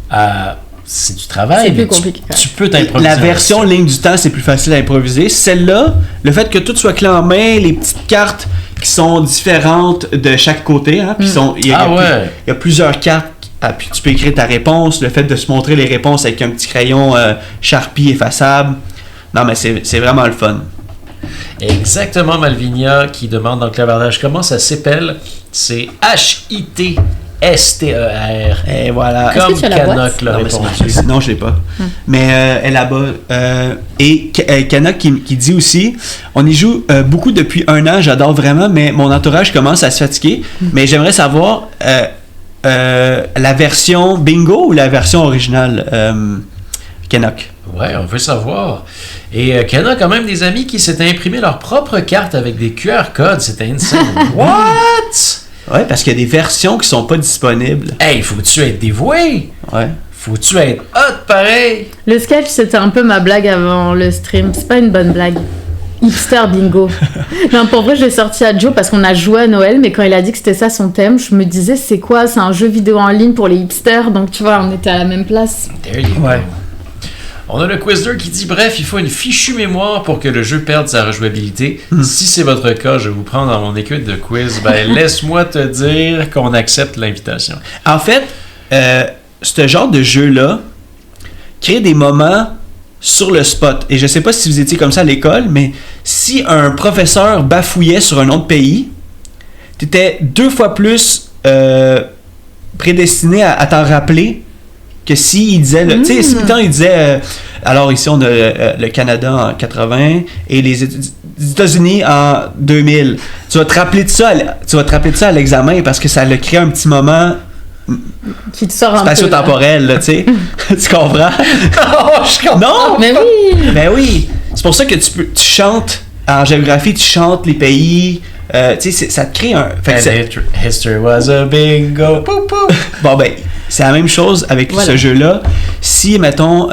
à... C'est du travail. C'est plus compliqué. Tu peux t'improviser. La version ligne du temps, c'est plus facile à improviser. Celle-là, le fait que tout soit clé en main, les petites cartes qui sont différentes de chaque côté, hein, puis il y a plusieurs cartes, puis tu peux écrire ta réponse, le fait de se montrer les réponses avec un petit crayon Sharpie effaçable. Non, mais c'est vraiment le fun. Exactement, Malvinia qui demande dans le clavardage comment ça s'appelle. C'est HIT. STER. Et voilà. Est-ce que tu as la boîte? Non, je l'ai pas. Mais elle est là-bas. Et Canuck qui dit aussi, on y joue beaucoup depuis 1 an, j'adore vraiment, mais mon entourage commence à se fatiguer. Mais j'aimerais savoir la version bingo ou la version originale, Canuck? Ouais, on veut savoir. Et Canuck a même des amis qui s'étaient imprimés leur propre carte avec des QR codes. C'était insane. What? Ouais, parce qu'il y a des versions qui sont pas disponibles. Hey, faut-tu être dévoué? Ouais. Faut-tu être hot pareil? Le sketch, c'était un peu ma blague avant le stream. C'est pas une bonne blague. Hipster bingo. Non, pour vrai, je l'ai sorti à Joe parce qu'on a joué à Noël, mais quand il a dit que c'était ça son thème, je me disais, c'est quoi? C'est un jeu vidéo en ligne pour les hipsters, donc tu vois, on était à la même place. There you go. Ouais. On a le Quizzer qui dit « Bref, il faut une fichue mémoire pour que le jeu perde sa rejouabilité. Si c'est votre cas, je vous prends dans mon équipe de quiz. Ben, laisse-moi te dire qu'on accepte l'invitation. » En fait, ce genre de jeu-là crée des moments sur le spot. Et je sais pas si vous étiez comme ça à l'école, mais si un professeur bafouillait sur un autre pays, t'étais 2 fois plus prédestiné à t'en rappeler que s'il disait, tu sais, si mettons, il disait, alors ici on a le Canada en 80 et les États-Unis en 2000. Tu vas te rappeler de ça, à l'examen parce que ça le crée un petit moment qui te sort un peu spatio-temporel, là, tu sais. Tu comprends? Je comprends. Non! Mais oui! Ben oui! C'est pour ça que tu chantes, en géographie, tu chantes les pays. Tu sais, ça te crée un... History was a bingo. Pou, pou. Bon, ben, c'est la même chose avec ce jeu-là. Si, mettons,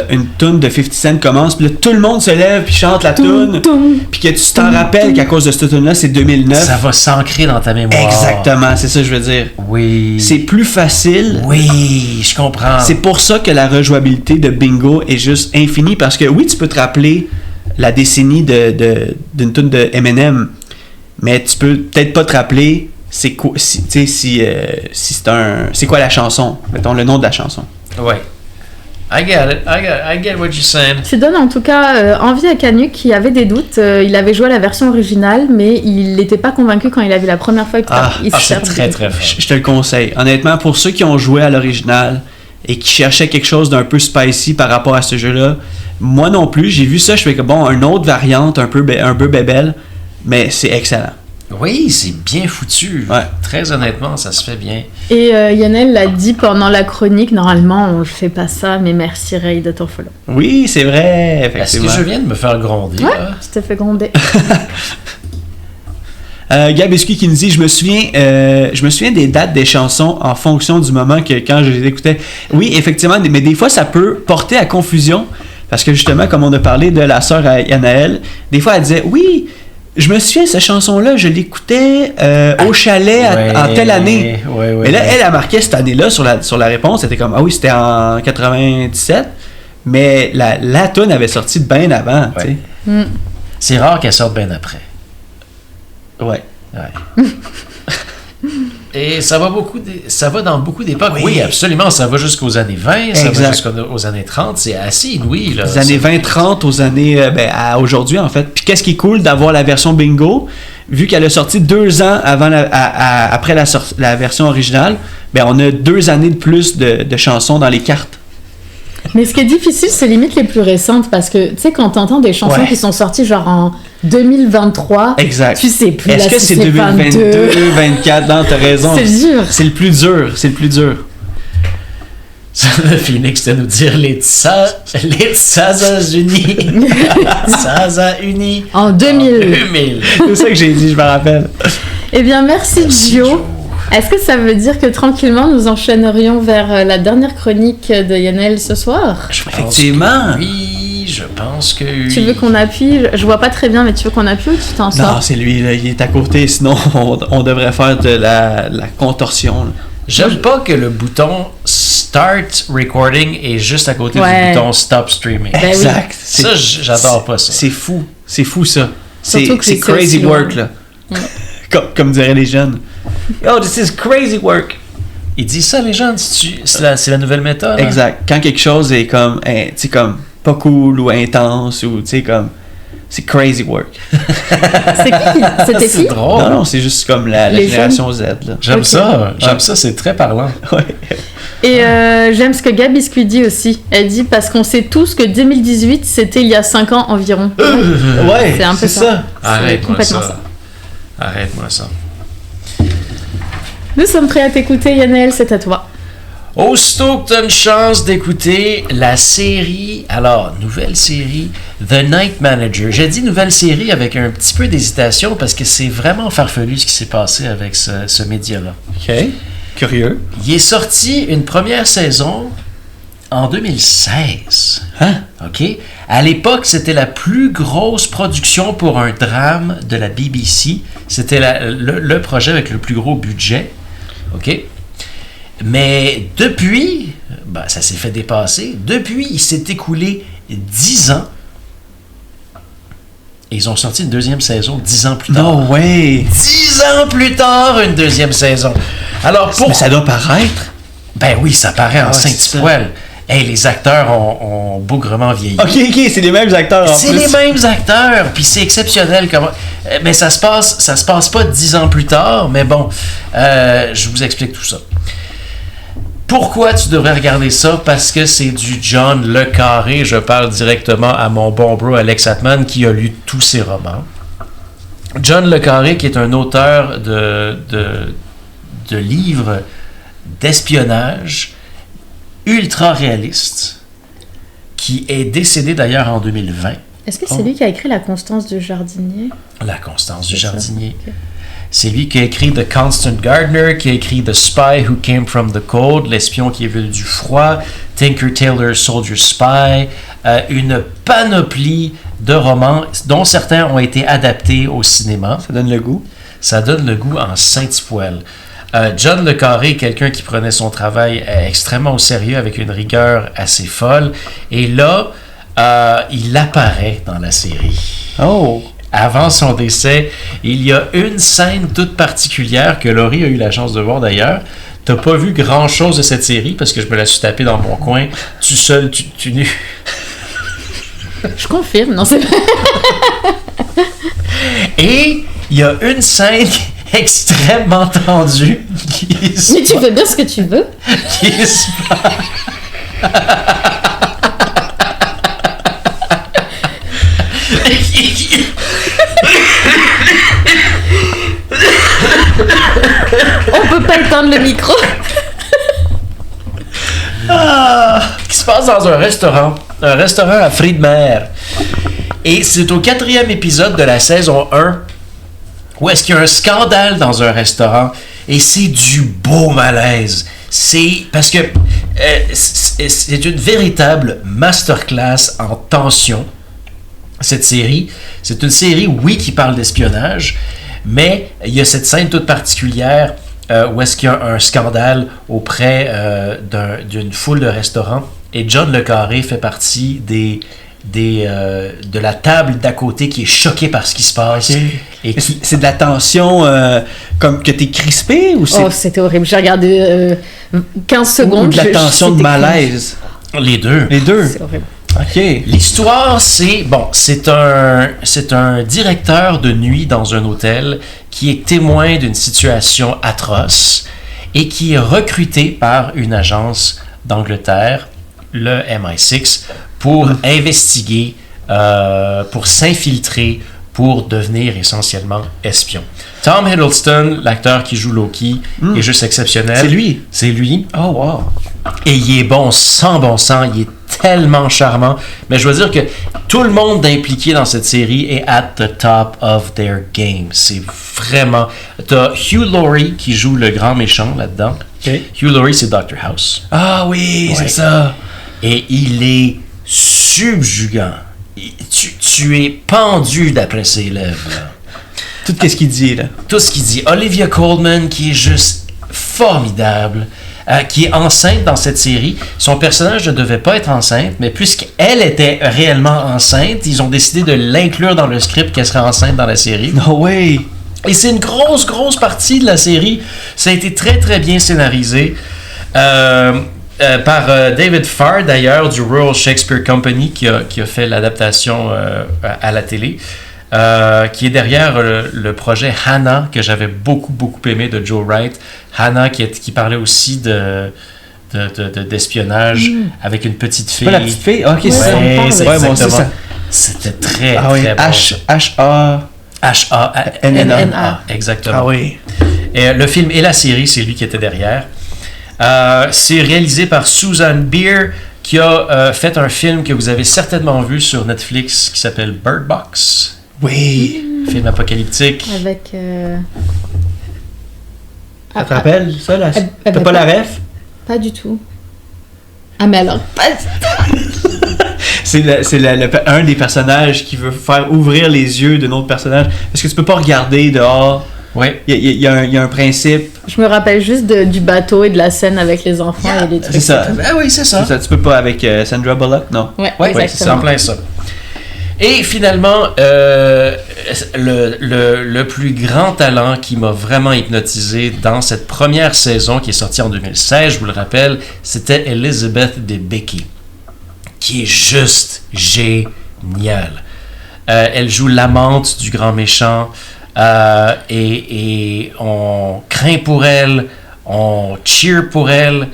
une toune de 50 Cent commence, puis là, tout le monde se lève puis chante la toune, puis que tu t'en rappelles qu'à cause de cette toune-là, c'est 2009. Ça va s'ancrer dans ta mémoire. Exactement, c'est ça que je veux dire. Oui. C'est plus facile. Oui, je comprends. C'est pour ça que la rejouabilité de bingo est juste infinie, parce que oui, tu peux te rappeler la décennie d'une toune de Eminem, mais tu peux peut-être pas te rappeler c'est quoi, c'est quoi la chanson, mettons le nom de la chanson. Ouais. I get what you're saying. Tu donnes en tout cas envie à Canuck qui avait des doutes. Il avait joué à la version originale, mais il n'était pas convaincu quand il a vu la première fois. C'est très très fort. Je te le conseille. Honnêtement, pour ceux qui ont joué à l'original et qui cherchaient quelque chose d'un peu spicy par rapport à ce jeu-là, moi non plus, j'ai vu ça, je fais que bon, une autre variante un peu bébelle, mais c'est excellent. Oui, c'est bien foutu. Ouais. Très honnêtement, ça se fait bien. Et Yannel l'a dit pendant la chronique, normalement on ne fait pas ça, mais merci Ray de ton follow. Oui, c'est vrai, effectivement. Est-ce que je viens de me faire gronder? Ouais, là? je t'ai fait gronder. Gabescu qui nous dit je me souviens des dates des chansons en fonction du moment que quand je les écoutais. Oui, effectivement, mais des fois ça peut porter à confusion parce que justement, comme on a parlé de la sœur à Yanaël, des fois elle disait oui, je me souviens de cette chanson-là, je l'écoutais au chalet en telle année. Mais là, elle a marqué cette année-là sur la réponse, c'était comme ah oui, c'était en 97, mais la tune avait sorti bien avant. Ouais. C'est rare qu'elle sorte bien après. Ouais. Et ça va dans beaucoup d'époques. Oui, absolument. Ça va jusqu'aux années 20, ça va jusqu'aux années 30. C'est assez inouï. Là, les années 20-30 aux années... à aujourd'hui, en fait. Puis qu'est-ce qui est cool d'avoir la version bingo, vu qu'elle a sorti 2 ans après la version originale, on a 2 années de plus de chansons dans les cartes. Mais ce qui est difficile, c'est limite les plus récentes, parce que, tu sais, quand t'entends des chansons qui sont sorties genre en 2023, exact. Tu sais plus. Est-ce que c'est 2022, 2024? Non, t'as raison. C'est dur. C'est le plus dur. Phoenix de nous dire les Tsazas-Unis. Tsazas-Unis. En 2000. C'est ça que j'ai dit, je me rappelle. Eh bien, merci Gio. Est-ce que ça veut dire que tranquillement nous enchaînerions vers la dernière chronique de Yannel ce soir? Effectivement. Oui, je pense que oui. Tu veux qu'on appuie? Je vois pas très bien, mais tu veux qu'on appuie ou tu t'en sors? Non, c'est lui, là, il est à côté, sinon on devrait faire de la contorsion. Là. J'aime pas que le bouton Start Recording est juste à côté du bouton Stop Streaming. Exact. Oui. Ça, j'adore pas ça. C'est fou ça. Surtout c'est crazy work, là. Comme diraient les jeunes. Oh, this is crazy work. Ils disent ça, les jeunes, c'est la nouvelle méthode. Exact. Hein? Quand quelque chose est comme, tu sais, comme pas cool ou intense ou, tu sais, comme, c'est crazy work. C'est qui? C'était qui? Drôle. Non, c'est juste comme la génération Z, là. J'aime ça, c'est très parlant. Ouais. Et j'aime ce que Gabiscuit dit aussi. Elle dit parce qu'on sait tous que 2018, c'était il y a 5 ans environ. Ouais, c'est un peu ça. Arrête-moi ça. Arrête-moi ça. Nous sommes prêts à t'écouter, Yannel, c'est à toi. Aussitôt que tu as une chance d'écouter la série, nouvelle série, The Night Manager. J'ai dit nouvelle série avec un petit peu d'hésitation parce que c'est vraiment farfelu ce qui s'est passé avec ce média-là. OK. Curieux. Il est sorti une première saison en 2016. Hein? OK? À l'époque, c'était la plus grosse production pour un drame de la BBC. C'était le projet avec le plus gros budget. OK? Mais depuis, ça s'est fait dépasser. Depuis, il s'est écoulé 10 ans. Et ils ont sorti une deuxième saison 10 ans plus tard. No way! 10 ans plus tard, une deuxième saison. Alors, Mais ça doit paraître. Ben oui, ça paraît en 5 petits poils. Hey, les acteurs ont bougrement vieilli. Ok, c'est les mêmes acteurs en C'est plus. les mêmes acteurs, puis c'est exceptionnel comment. Mais ça se passe pas 10 ans plus tard, mais bon, je vous explique tout ça. Pourquoi tu devrais regarder ça? Parce que c'est du John Le Carré. Je parle directement à mon bon bro Alex Atman qui a lu tous ses romans. John Le Carré, qui est un auteur de livres d'espionnage ultra réaliste, qui est décédé d'ailleurs en 2020. Est-ce que c'est lui qui a écrit La Constance du jardinier? La Constance du C'est ça. jardinier. Ok. C'est lui qui a écrit The Constant Gardener, qui a écrit The Spy Who Came From the Cold, L'espion qui est venu du froid, Tinker Tailor Soldier Spy, une panoplie de romans dont certains ont été adaptés au cinéma. Ça donne le goût. Ça donne le goût en Saint-Poil. John Le Carré est quelqu'un qui prenait son travail extrêmement au sérieux avec une rigueur assez folle. Et là, il apparaît dans la série. Oh! Avant son décès, il y a une scène toute particulière que Laurie a eu la chance de voir d'ailleurs. T'as pas vu grand-chose de cette série parce que je me la suis tapée dans mon coin, tout seul, tu nu. Je confirme, non, c'est pas. Et il y a une scène extrêmement tendue qui se Mais tu veux dire ce que tu veux? qui se On peut pas éteindre le micro. qui se passe dans un restaurant à fruits de mer. Et c'est au 4e épisode de la saison 1 où est-ce qu'il y a un scandale dans un restaurant et c'est du beau malaise. C'est parce que c'est une véritable masterclass en tension. Cette série, c'est une série, oui, qui parle d'espionnage, mais il y a cette scène toute particulière où est-ce qu'il y a un scandale auprès d'une foule de restaurants et John Le Carré fait partie de la table d'à côté qui est choquée par ce qui se passe. Et qui, C'est de la tension comme que t'es crispé ou c'est Oh, c'était horrible. J'ai regardé 15 secondes. ou de la tension de j'étais malaise? les deux. Les deux. C'est horrible. Ok. L'histoire, c'est un directeur de nuit dans un hôtel qui est témoin d'une situation atroce et qui est recruté par une agence d'Angleterre, le MI6, pour investiguer, pour s'infiltrer, pour devenir essentiellement espion. Tom Hiddleston, l'acteur qui joue Loki, est juste exceptionnel. C'est lui. C'est lui. Oh wow. Et il est bon, sans bon sens, il est tellement charmant. Mais je dois dire que tout le monde impliqué dans cette série est at the top of their game. C'est vraiment... T'as Hugh Laurie qui joue le grand méchant là-dedans. Ok. Hugh Laurie, c'est Dr. House. Ah oui, Ouais. c'est ça. Et il est subjugant. Tu es pendu d'après ses lèvres, là. Tout ce qu'il dit là. Tout ce qu'il dit. Olivia Colman, qui est juste formidable, qui est enceinte dans cette série. Son personnage ne devait pas être enceinte, mais puisqu'elle était réellement enceinte, ils ont décidé de l'inclure dans le script qu'elle serait enceinte dans la série. No way. Et c'est une grosse partie de la série. Ça a été très, très bien scénarisé. Par David Farr, d'ailleurs, du Royal Shakespeare Company, qui a fait l'adaptation à la télé. Qui est derrière le projet Hannah, que j'avais beaucoup aimé, de Joe Wright. Hannah qui parlait aussi d'espionnage avec une petite fille. Pas la petite fille. Ok, Ouais, c'est ça me parle. c'est Ouais, bon, c'est exactement. ça. C'était très, Ah oui. très bon. H-A. H-A-N-N-A. Exactement. Ah oui. Et le film et la série, c'est lui qui était derrière. C'est réalisé par Susan Beer, qui a fait un film que vous avez certainement vu sur Netflix qui s'appelle Bird Box. Oui. Film apocalyptique. Avec. Ça te rappelle ça là? elle T'as veut pas la pas- ref? Pas du tout. Ah, mais alors. C'est un des personnages qui veut faire ouvrir les yeux d'un autre personnage. Parce que tu peux pas regarder dehors. Oui. Il y a un principe. Je me rappelle juste du bateau et de la scène avec les enfants et les trucs. C'est ça. Ah oui, c'est ça. C'est ça. Tu peux pas avec Sandra Bullock, non? Ouais, Oui, c'est en exactement. plein ça. Et finalement, le plus grand talent qui m'a vraiment hypnotisé dans cette première saison qui est sortie en 2016, je vous le rappelle, c'était Elizabeth Debicki, qui est juste géniale. Elle joue l'amante du grand méchant et on craint pour elle, on cheer pour elle.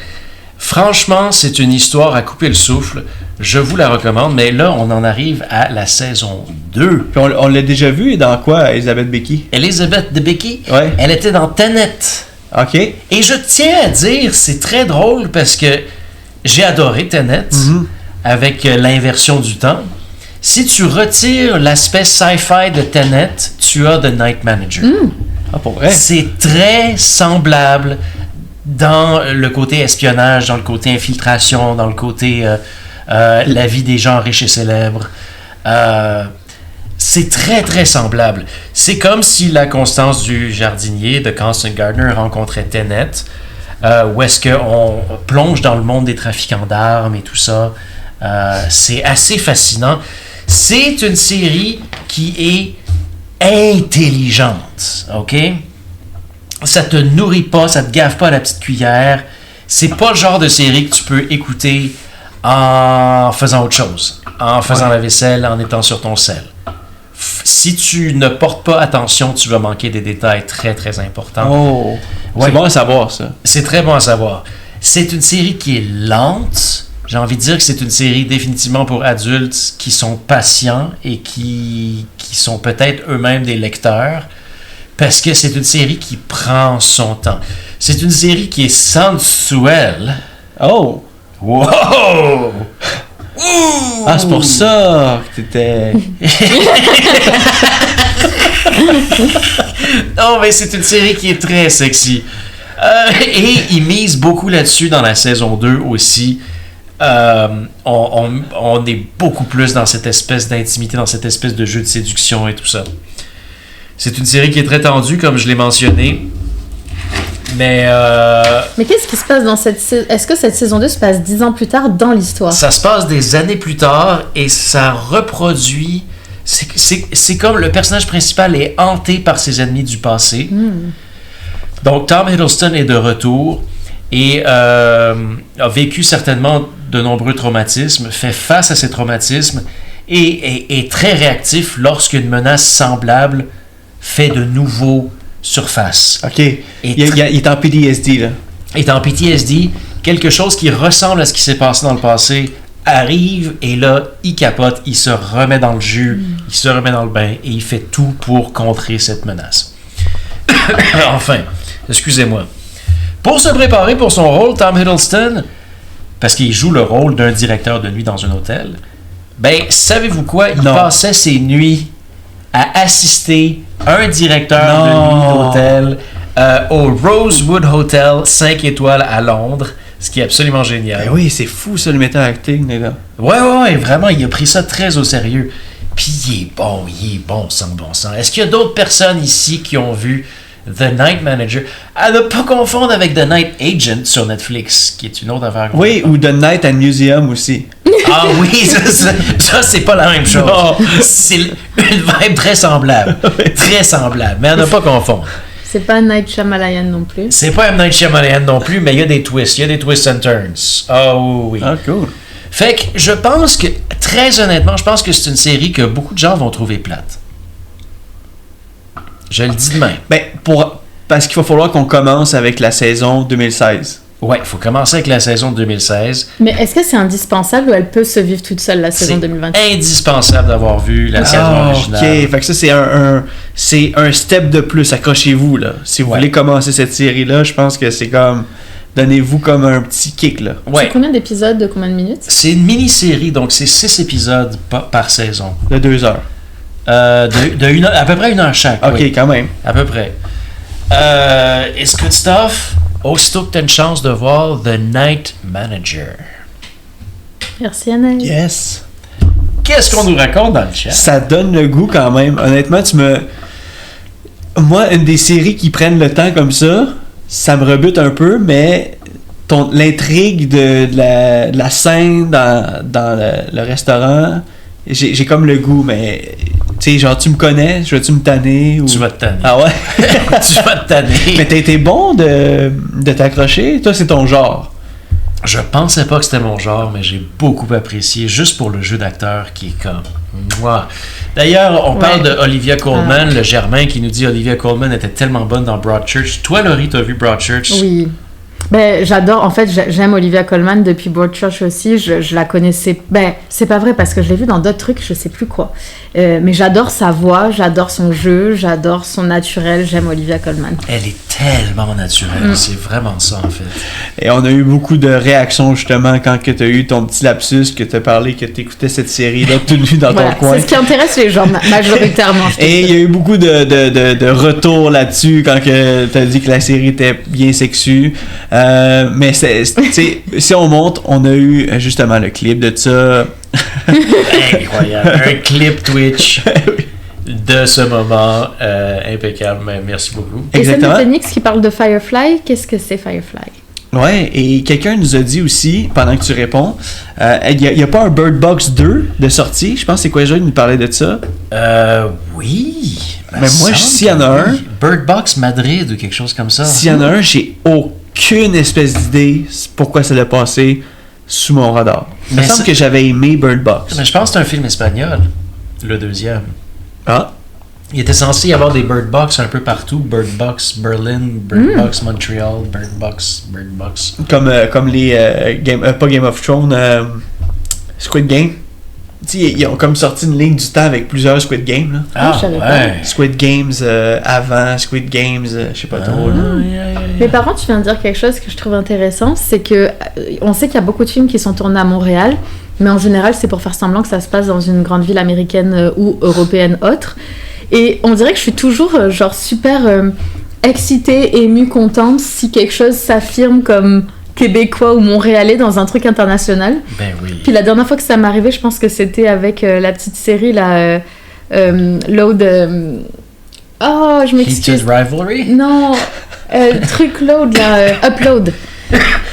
Franchement, c'est une histoire à couper le souffle. Je vous la recommande, mais là, on en arrive à la saison 2. Puis on l'a déjà vu dans quoi, Elizabeth Debicki? Elizabeth Debicki, Ouais. elle était dans Tenet. OK. Et je tiens à dire, c'est très drôle parce que j'ai adoré Tenet avec l'inversion du temps. Si tu retires l'aspect sci-fi de Tenet, tu as The Night Manager. Ah, pour vrai? C'est très semblable dans le côté espionnage, dans le côté infiltration, dans le côté la vie des gens riches et célèbres. C'est très, très semblable. C'est comme si la constance du jardinier de Constant Gardner rencontrait Tenet, où est-ce qu'on plonge dans le monde des trafiquants d'armes et tout ça. C'est assez fascinant. C'est une série qui est intelligente, OK? Ça te nourrit pas, ça te gave pas à la petite cuillère. C'est pas le genre de série que tu peux écouter en faisant autre chose, en faisant la vaisselle, en étant sur ton sel. Si tu ne portes pas attention, tu vas manquer des détails très très importants. Oh, Ouais. c'est bon à savoir, ça. C'est très bon à savoir. C'est une série qui est lente. J'ai envie de dire que c'est une série définitivement pour adultes qui sont patients et qui sont peut-être eux-mêmes des lecteurs. Parce que c'est une série qui prend son temps. C'est une série qui est sensuelle. Oh! Wow! Ah, c'est pour ça que t'étais... Non, mais c'est une série qui est très sexy. Et ils misent beaucoup là-dessus dans la saison 2 aussi. On est beaucoup plus dans cette espèce d'intimité, dans cette espèce de jeu de séduction et tout ça. C'est une série qui est très tendue, comme je l'ai mentionné. Mais qu'est-ce qui se passe dans cette saison? Est-ce que cette saison 2 se passe 10 ans plus tard dans l'histoire? ça se passe des années plus tard et ça reproduit... C'est comme le personnage principal est hanté par ses ennemis du passé. Donc Tom Hiddleston est de retour et a vécu certainement de nombreux traumatismes, fait face à ces traumatismes et est très réactif lorsqu'une menace semblable fait de nouveau surface. OK. Il est en PTSD, là. Est en PTSD, quelque chose qui ressemble à ce qui s'est passé dans le passé arrive et là, il capote, il se remet dans le jus, il se remet dans le bain et il fait tout pour contrer cette menace. Enfin, excusez-moi. Pour se préparer pour son rôle, Tom Hiddleston, parce qu'il joue le rôle d'un directeur de nuit dans un hôtel, ben, savez-vous quoi? Il passait ses nuits à assister un directeur de nuit d'hôtel au Rosewood Hotel 5 étoiles à Londres, ce qui est absolument génial. Ben oui, c'est fou ça, le métal acting, les gars. Ouais, vraiment, il a pris ça très au sérieux. Puis il est bon, sans bon sens. Est-ce qu'il y a d'autres personnes ici qui ont vu The Night Manager? À ne pas confondre avec The Night Agent sur Netflix, qui est une autre affaire. Oui, ou The Night at Museum aussi. Ah oui, ça c'est pas la même chose. Non. C'est une vibe très semblable. Très semblable, mais à ne pas confondre. C'est pas Night Shyamalan non plus. C'est pas M. Night Shyamalan non plus, mais il y a des twists, il y a des twists and turns. Ah oui. Ah, cool. Fait que je pense que, très honnêtement, je pense que c'est une série que beaucoup de gens vont trouver plate. Je le dis de même. Ben, parce qu'il va falloir qu'on commence avec la saison 2016. Ouais, il faut commencer avec la saison 2016. Mais est-ce que c'est indispensable ou elle peut se vivre toute seule, la saison 2020? C'est indispensable d'avoir vu la saison originale. Ok, fait que ça, c'est un step de plus. Accrochez-vous, là. Si vous voulez commencer cette série-là, je pense que c'est comme... Donnez-vous comme un petit kick, là. Ouais. C'est combien d'épisodes de combien de minutes? C'est une mini-série, donc c'est 6 épisodes par saison. De 2 heures. De une heure, à peu près 1 heure chaque. Ok, oui. quand même. À peu près. It's good stuff. Aussitôt que tu as une chance de voir The Night Manager. Merci, Anaïs. Yes. Qu'est-ce qu'on nous raconte dans le chat? Ça donne le goût quand même. Honnêtement, Moi, une des séries qui prennent le temps comme ça me rebute un peu, mais l'intrigue de la scène dans le restaurant, j'ai comme le goût, mais Tu sais, genre, tu me connais, je vais-tu me tanner? Ou... Tu vas te tanner. Ah ouais? Tu vas te tanner. Mais t'as été bon de t'accrocher? Toi, c'est ton genre. Je pensais pas que c'était mon genre, mais j'ai beaucoup apprécié juste pour le jeu d'acteur qui est comme moi. D'ailleurs, on parle de Olivia Colman, le Germain qui nous dit Olivia Colman était tellement bonne dans Broadchurch. Toi, Laurie, t'as vu Broadchurch? Oui. Ben, j'adore, en fait, j'aime Olivia Colman depuis Broadchurch aussi. Je la connaissais. Ben, c'est pas vrai parce que je l'ai vue dans d'autres trucs, je sais plus quoi. Mais j'adore sa voix, j'adore son jeu, j'adore son naturel. J'aime Olivia Colman. Elle est tellement naturelle, c'est vraiment ça en fait. Et on a eu beaucoup de réactions justement quand tu as eu ton petit lapsus, que tu as parlé que tu écoutais cette série-là tout nu dans Voilà, ton coin. c'est ce qui intéresse les gens majoritairement. Et il y a eu beaucoup de retours là-dessus quand tu as dit que la série était bien sexue. Mais si on monte, on a eu justement le clip de ça. Incroyable. Un clip Twitch de ce moment impeccable. Mais merci beaucoup. Et Exactement. c'est Phoenix qui parle de Firefly. Qu'est-ce que c'est Firefly? Ouais, et quelqu'un nous a dit aussi, pendant que tu réponds, il n'y a pas un Bird Box 2 de sortie. Je pense que c'est quoi, il nous parlait de ça. Oui. Mais moi, s'il y en a un... Bird Box Madrid ou quelque chose comme ça. S'il y en a un, j'ai aucune espèce d'idée pourquoi ça l'a passé sous mon radar. Il me semble que j'avais aimé Bird Box. Mais je pense que c'est un film espagnol, le deuxième. Ah. Il était censé y avoir des Bird Box un peu partout. Bird Box Berlin, Bird Box Montreal, Bird Box. Comme les pas Game of Thrones, Squid Game. Tu sais, ils ont comme sorti une ligne du temps avec plusieurs Squid Games. Là. Ah, je savais ouais. Squid Games avant, Squid Games, je sais pas trop. Là. Mais par contre, tu viens de dire quelque chose que je trouve intéressant, c'est que on sait qu'il y a beaucoup de films qui sont tournés à Montréal, mais en général, c'est pour faire semblant que ça se passe dans une grande ville américaine ou européenne autre. Et on dirait que je suis toujours genre super excitée, émue, contente si quelque chose s'affirme comme québécois ou montréalais dans un truc international. Ben oui. Puis la dernière fois que ça m'est arrivé, je pense que c'était avec la petite série là, Load. Oh, je m'excuse. Heated Rivalry? Non, truc Load là, Upload.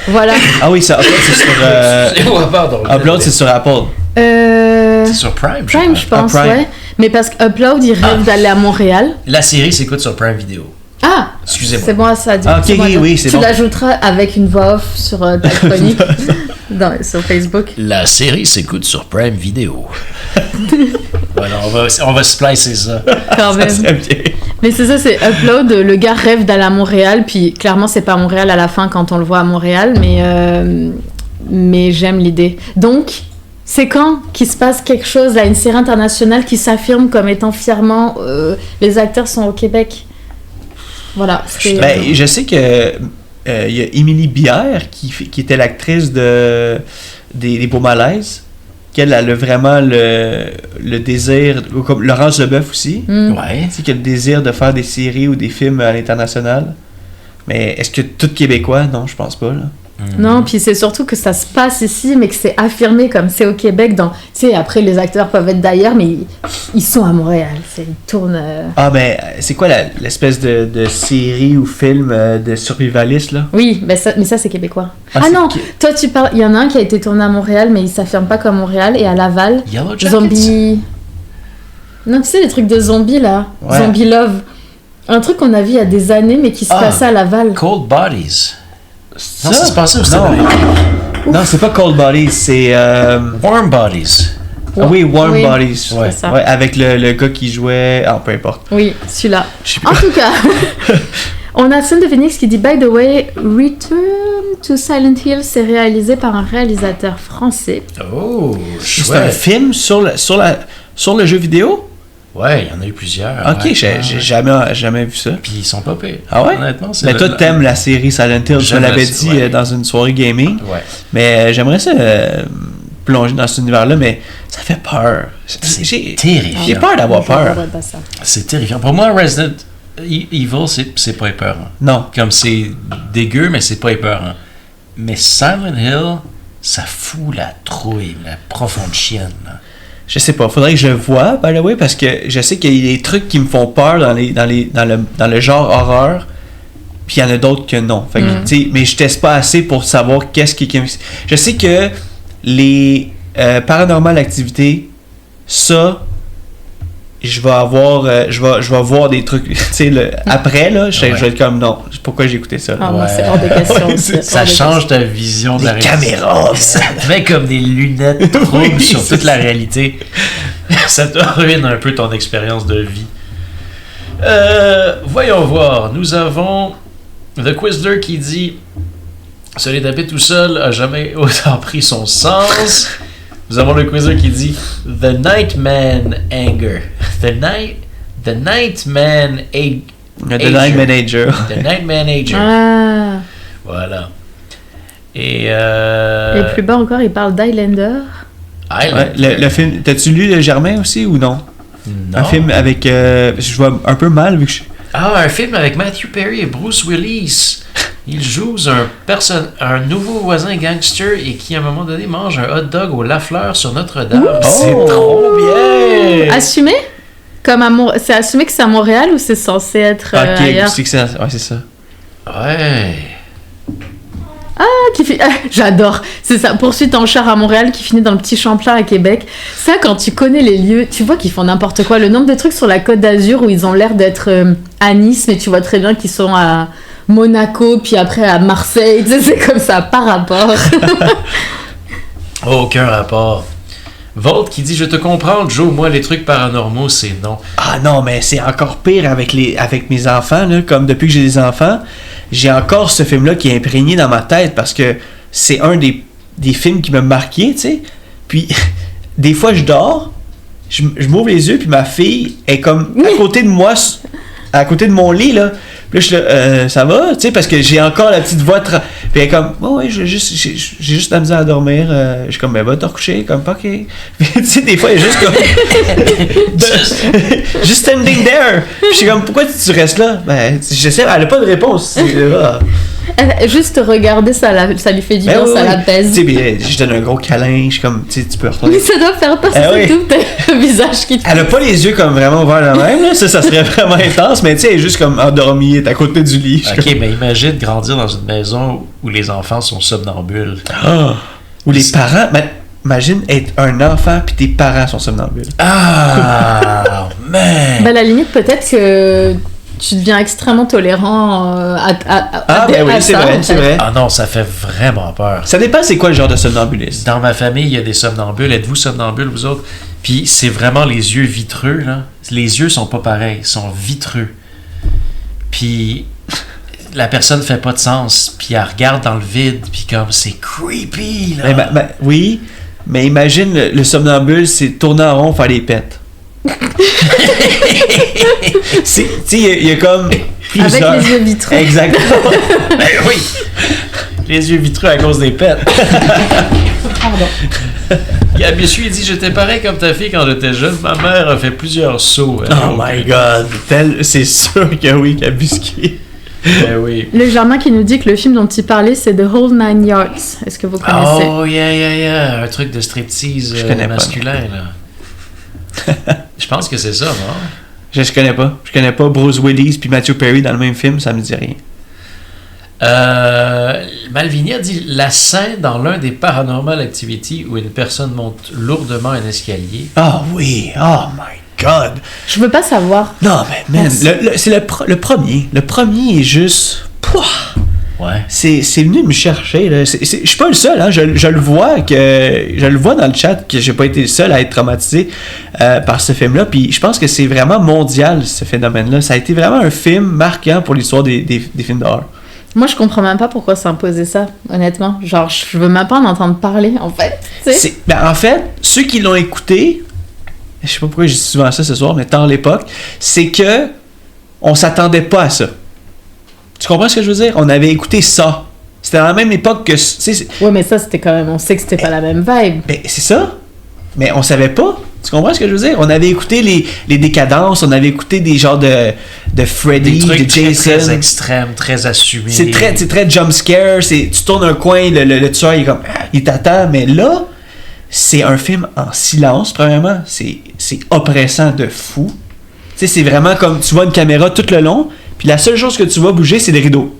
Voilà. Ah oui, ça, Upload, c'est sur... Pardon. Upload, c'est sur Apple. C'est sur Prime, Prime, je pense, Prime. ouais. Mais parce qu'Upload, il rêve d'aller à Montréal. La série s'écoute sur Prime Video. Ah! Excusez-moi. C'est bon, ça a dit. Ah, ok, oui, c'est tu bon. l'ajouteras avec une voix off sur ta chronique sur Facebook. La série s'écoute sur Prime Video. Voilà, on va splicer ça. Quand même. Ça serait bien. Mais c'est ça, c'est Upload. Le gars rêve d'aller à Montréal, puis clairement, c'est pas Montréal à la fin quand on le voit à Montréal, mais j'aime l'idée. Donc, c'est quand qu'il se passe quelque chose à une série internationale qui s'affirme comme étant fièrement les acteurs sont au Québec. Voilà. Ben, je sais que il y a Émilie Bière qui était l'actrice des Beaux Malaises, qu'elle a vraiment le désir, comme Laurence Leboeuf aussi, Ouais. tu sais, qui a le désir de faire des séries ou des films à l'international. Mais est-ce que tout Québécois? Non, je pense pas, là. Non, puis c'est surtout que ça se passe ici, mais que c'est affirmé comme c'est au Québec. Tu sais, après, les acteurs peuvent être d'ailleurs, mais ils sont à Montréal. Ils tournent... Ah, mais c'est quoi l'espèce de série ou film de survivaliste, là? Oui, mais ça c'est québécois. Ah, Ah c'est non, qui- toi tu parles... Il y en a un qui a été tourné à Montréal, mais il s'affirme pas comme Montréal. Et à Laval, Yellow Jackets. Zombie... Non, tu sais, les trucs de zombies, là. Ouais. Zombie Love. Un truc qu'on a vu il y a des années, mais qui se passait à Laval. Cold Bodies. Non, Ça? ça se passait au Stade Non. américain. Non, c'est pas Cold Bodies, c'est... Warm Bodies. Ah oui, Warm Oui, Bodies. Ouais. c'est ça. Ouais, avec le gars qui jouait... Ah, peu importe. Oui, celui-là. Je sais En plus. tout cas, on a Son de Phoenix qui dit By the way, Return to Silent Hill, c'est réalisé par un réalisateur français. Oh, C'est un chouette. film sur le jeu vidéo? Ouais, il y en a eu plusieurs. Ok, ouais. j'ai jamais vu ça. Puis ils sont pas pires. Ah ouais? Honnêtement, c'est... Mais toi, t'aimes la série Silent Hill, tu J'aime l'avais la- dit ouais. dans une soirée gaming. Ouais. Mais j'aimerais ça plonger dans cet univers-là, mais ça fait peur. J'ai Terrifiant. peur d'avoir peur. J'adorerais pas ça. C'est terrifiant. Pour moi, Resident Evil, c'est pas épeurant. Non. Comme c'est dégueu, mais c'est pas épeurant. Mais Silent Hill, ça fout la trouille, la profonde chienne. là. Je sais pas, faudrait que je vois, by the way, parce que je sais qu'il y a des trucs qui me font peur dans le genre horreur, puis il y en a d'autres que non. Fait que, tu sais, mais je teste pas assez pour savoir qu'est-ce qui... Je sais que les Paranormal Activity, ça, je vais avoir je vais voir des trucs, tu sais, après là, je vais être comme non, pourquoi j'ai écouté ça là? Ah, moi, c'est hors de question. Ouais, c'est- Ça change ta vision de la Des réalité. caméras. Ça te met comme des lunettes troubles Oui, sur c'est toute la réalité. Ça te ruine un peu ton expérience de vie. Voyons voir. Nous avons The Quizler qui dit se les taper tout seul a jamais autant pris son sens. Nous avons le Quizler qui dit The Nightman Anger. The Nightman Ager. The Night Manager. The Nightman Ager. Ah. Voilà. Et Et plus bas encore, il parle d'Highlander. Highlander. Ouais, le film, t'as-tu lu le Germain aussi ou non? Non. Un film avec, je vois un peu mal vu que je... Ah, un film avec Matthew Perry et Bruce Willis. Il joue un nouveau voisin gangster et qui, à un moment donné, mange un hot dog au Lafleur sur Notre-Dame. Oh! C'est trop bien! Assumé? Comme c'est assumé que c'est à Montréal ou c'est censé être Ok, ailleurs? c'est que c'est... Ouais, c'est ça. Ouais. J'adore. C'est ça, poursuite en char à Montréal qui finit dans le petit Champlain à Québec. Ça, quand tu connais les lieux, tu vois qu'ils font n'importe quoi. Le nombre de trucs sur la Côte d'Azur où ils ont l'air d'être à Nice, mais tu vois très bien qu'ils sont à Monaco, puis après à Marseille. Tu sais, c'est comme ça, par rapport. Aucun rapport. Volt qui dit je te comprends, Joe, moi les trucs paranormaux c'est non. Ah non, mais c'est encore pire avec mes enfants, là, comme depuis que j'ai des enfants, j'ai encore ce film-là qui est imprégné dans ma tête parce que c'est un des films qui m'a marqué, tu sais. Puis, des fois, je dors, je m'ouvre les yeux, puis ma fille est comme à côté de moi, à côté de mon lit, là. Puis là, je suis là, ça va, tu sais, parce que j'ai encore la petite voix. Puis elle est comme, oh, ouais, j'ai juste la misère à dormir. Je suis comme, ben, va te recoucher, comme, ok. Puis, tu sais, des fois, elle est juste comme. Just standing there. Puis je suis comme, pourquoi tu restes là? Ben, j'essaie, elle a pas de réponse. Juste regarder, ça lui fait du bien, ça l'apaise. Tu sais, je donne un gros câlin, je suis comme, tu sais, tu peux retourner. Mais ça doit faire peur, c'est tout, t'as le visage qui te... Elle a pas les yeux comme vraiment ouverts de même, là. Ça serait vraiment intense, mais tu sais, elle est juste comme endormie, elle est à côté du lit. Ok, mais imagine grandir dans une maison où les enfants sont somnambules. Ah! Ou les parents, imagine être un enfant puis tes parents sont somnambules. Ah, man! Ben, à la limite, peut-être que tu deviens extrêmement tolérant Ben oui, c'est ça, vrai, en c'est fait. vrai. Ah non, ça fait vraiment peur. Ça dépend c'est quoi le genre de somnambulisme. Dans ma famille, il y a des somnambules. Êtes-vous somnambules, vous autres? Puis c'est vraiment les yeux vitreux, là. Les yeux sont pas pareils, ils sont vitreux. Puis la personne fait pas de sens, puis elle regarde dans le vide, puis comme c'est creepy, là. Oui, mais imagine le somnambule, c'est tourner en rond, faire des pets. Tu sais, il y a comme plusieurs... Avec les yeux vitreux. Exactement. Ben oui! Les yeux vitreux à cause des pets. Pardon. Gabichu, il dit j'étais pareil comme ta fille quand j'étais jeune. Ma mère a fait plusieurs sauts. Oh my god. C'est sûr que oui, Kabuski. Ben oui. Le Germain qui nous dit que le film dont il parlait, c'est The Whole Nine Yards. Est-ce que vous connaissez? Oh, yeah. Un truc de striptease masculin, là. Je pense que c'est ça, non? Je connais pas. Je connais pas Bruce Willis puis Matthew Perry dans le même film, ça me dit rien. Malvini a dit la scène dans l'un des Paranormal Activity où une personne monte lourdement un escalier. Ah oui, oh my god. Je veux pas savoir. Non, mais man, c'est le premier. Le premier est juste... Pouah! Ouais. C'est venu me chercher. Là. Je suis pas le seul. Hein. Je le vois dans le chat que j'ai pas été le seul à être traumatisé par ce film-là. Puis je pense que c'est vraiment mondial, ce phénomène-là. Ça a été vraiment un film marquant pour l'histoire des films d'horreur. Moi, je comprends même pas pourquoi s'imposer ça, honnêtement. Genre, je veux même pas en entendre parler, en fait. En fait, ceux qui l'ont écouté, je sais pas pourquoi je dis souvent ça ce soir, mais tant à l'époque, c'est que on s'attendait pas à ça. Tu comprends ce que je veux dire? On avait écouté ça. C'était dans la même époque que... Ouais, mais ça, c'était quand même... On sait que c'était pas la même vibe. Ben, c'est ça. Mais on savait pas. Tu comprends ce que je veux dire? On avait écouté les décadences, on avait écouté des genres de Freddy, des trucs de Jason. très extrêmes, très assumés. C'est très jump scare. Tu tournes un coin, le tueur, il est comme... Il t'attend. Mais là, c'est un film en silence, premièrement. C'est oppressant de fou. Tu sais, c'est vraiment comme... Tu vois une caméra tout le long, puis la seule chose que tu vas bouger, c'est des rideaux.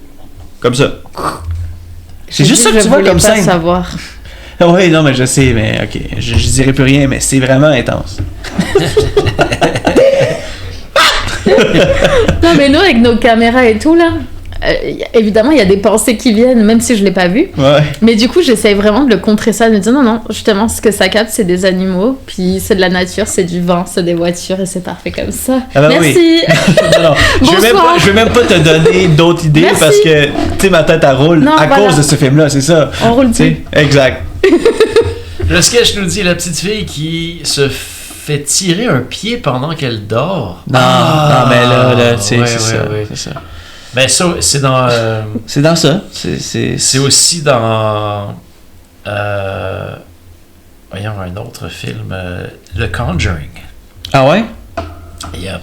Comme ça. C'est juste ça que tu vois comme ça. Je voulais pas savoir. Oui, non, mais je sais, mais ok. Je dirais plus rien, mais c'est vraiment intense. Non, mais nous, avec nos caméras et tout, là, évidemment, il y a des pensées qui viennent, même si je l'ai pas vu. Ouais. Mais du coup, j'essaye vraiment de le contrer ça, de me dire non, justement, ce que ça capte, c'est des animaux, puis c'est de la nature, c'est du vent, c'est des voitures, et c'est parfait comme ça. Ah ben Merci. Non, Bonsoir. je vais même pas te donner d'autres idées Merci. parce que, tu sais, ma tête, elle roule Non, à voilà. cause de ce film-là, c'est ça. On roule Tu sais, exact. Le sketch nous dit la petite fille qui se fait tirer un pied pendant qu'elle dort. Non, mais là, tu sais, ouais, c'est ça. ouais. C'est ça. Ben ça, c'est dans... C'est dans ça. C'est aussi dans... voyons, un autre film, The Conjuring. Ah ouais? Yep.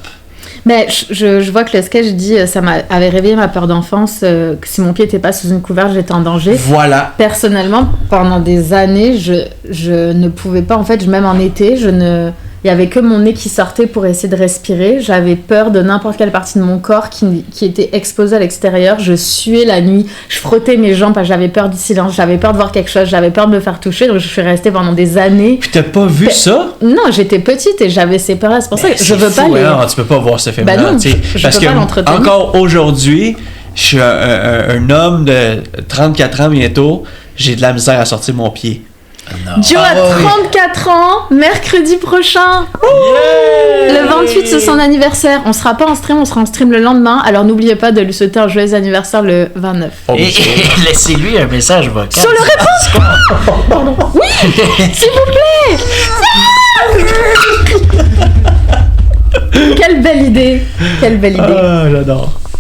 Mais je vois que le sketch dit ça m'avait réveillé ma peur d'enfance, que si mon pied n'était pas sous une couverte, j'étais en danger. Voilà. Personnellement, pendant des années, je ne pouvais pas, en fait, même en été, il y avait que mon nez qui sortait pour essayer de respirer. J'avais peur de n'importe quelle partie de mon corps qui était exposée à l'extérieur. Je suais la nuit, je frottais mes jambes parce que j'avais peur du silence, j'avais peur de voir quelque chose, j'avais peur de me faire toucher. Donc je suis restée pendant des années. Puis t'as pas vu ça? Non, j'étais petite et j'avais ces peurs-là. C'est pour ça que je veux pas fou, les... hein? Tu peux pas voir ce film-là. Bah non, tu sais, je parce peux pas que l'entretenir. encore aujourd'hui, je suis un homme de 34 ans bientôt, j'ai de la misère à sortir mon pied. Non. Joe a 34 ans, mercredi prochain. Le 28, c'est son anniversaire. On sera pas en stream, on sera en stream le lendemain. Alors n'oubliez pas de lui souhaiter un joyeux anniversaire le 29. Et laissez-lui un message vocal. Sur le réponse. Pardon. Oui, s'il vous plaît. Quelle belle idée. Quelle belle idée. Ah, j'adore.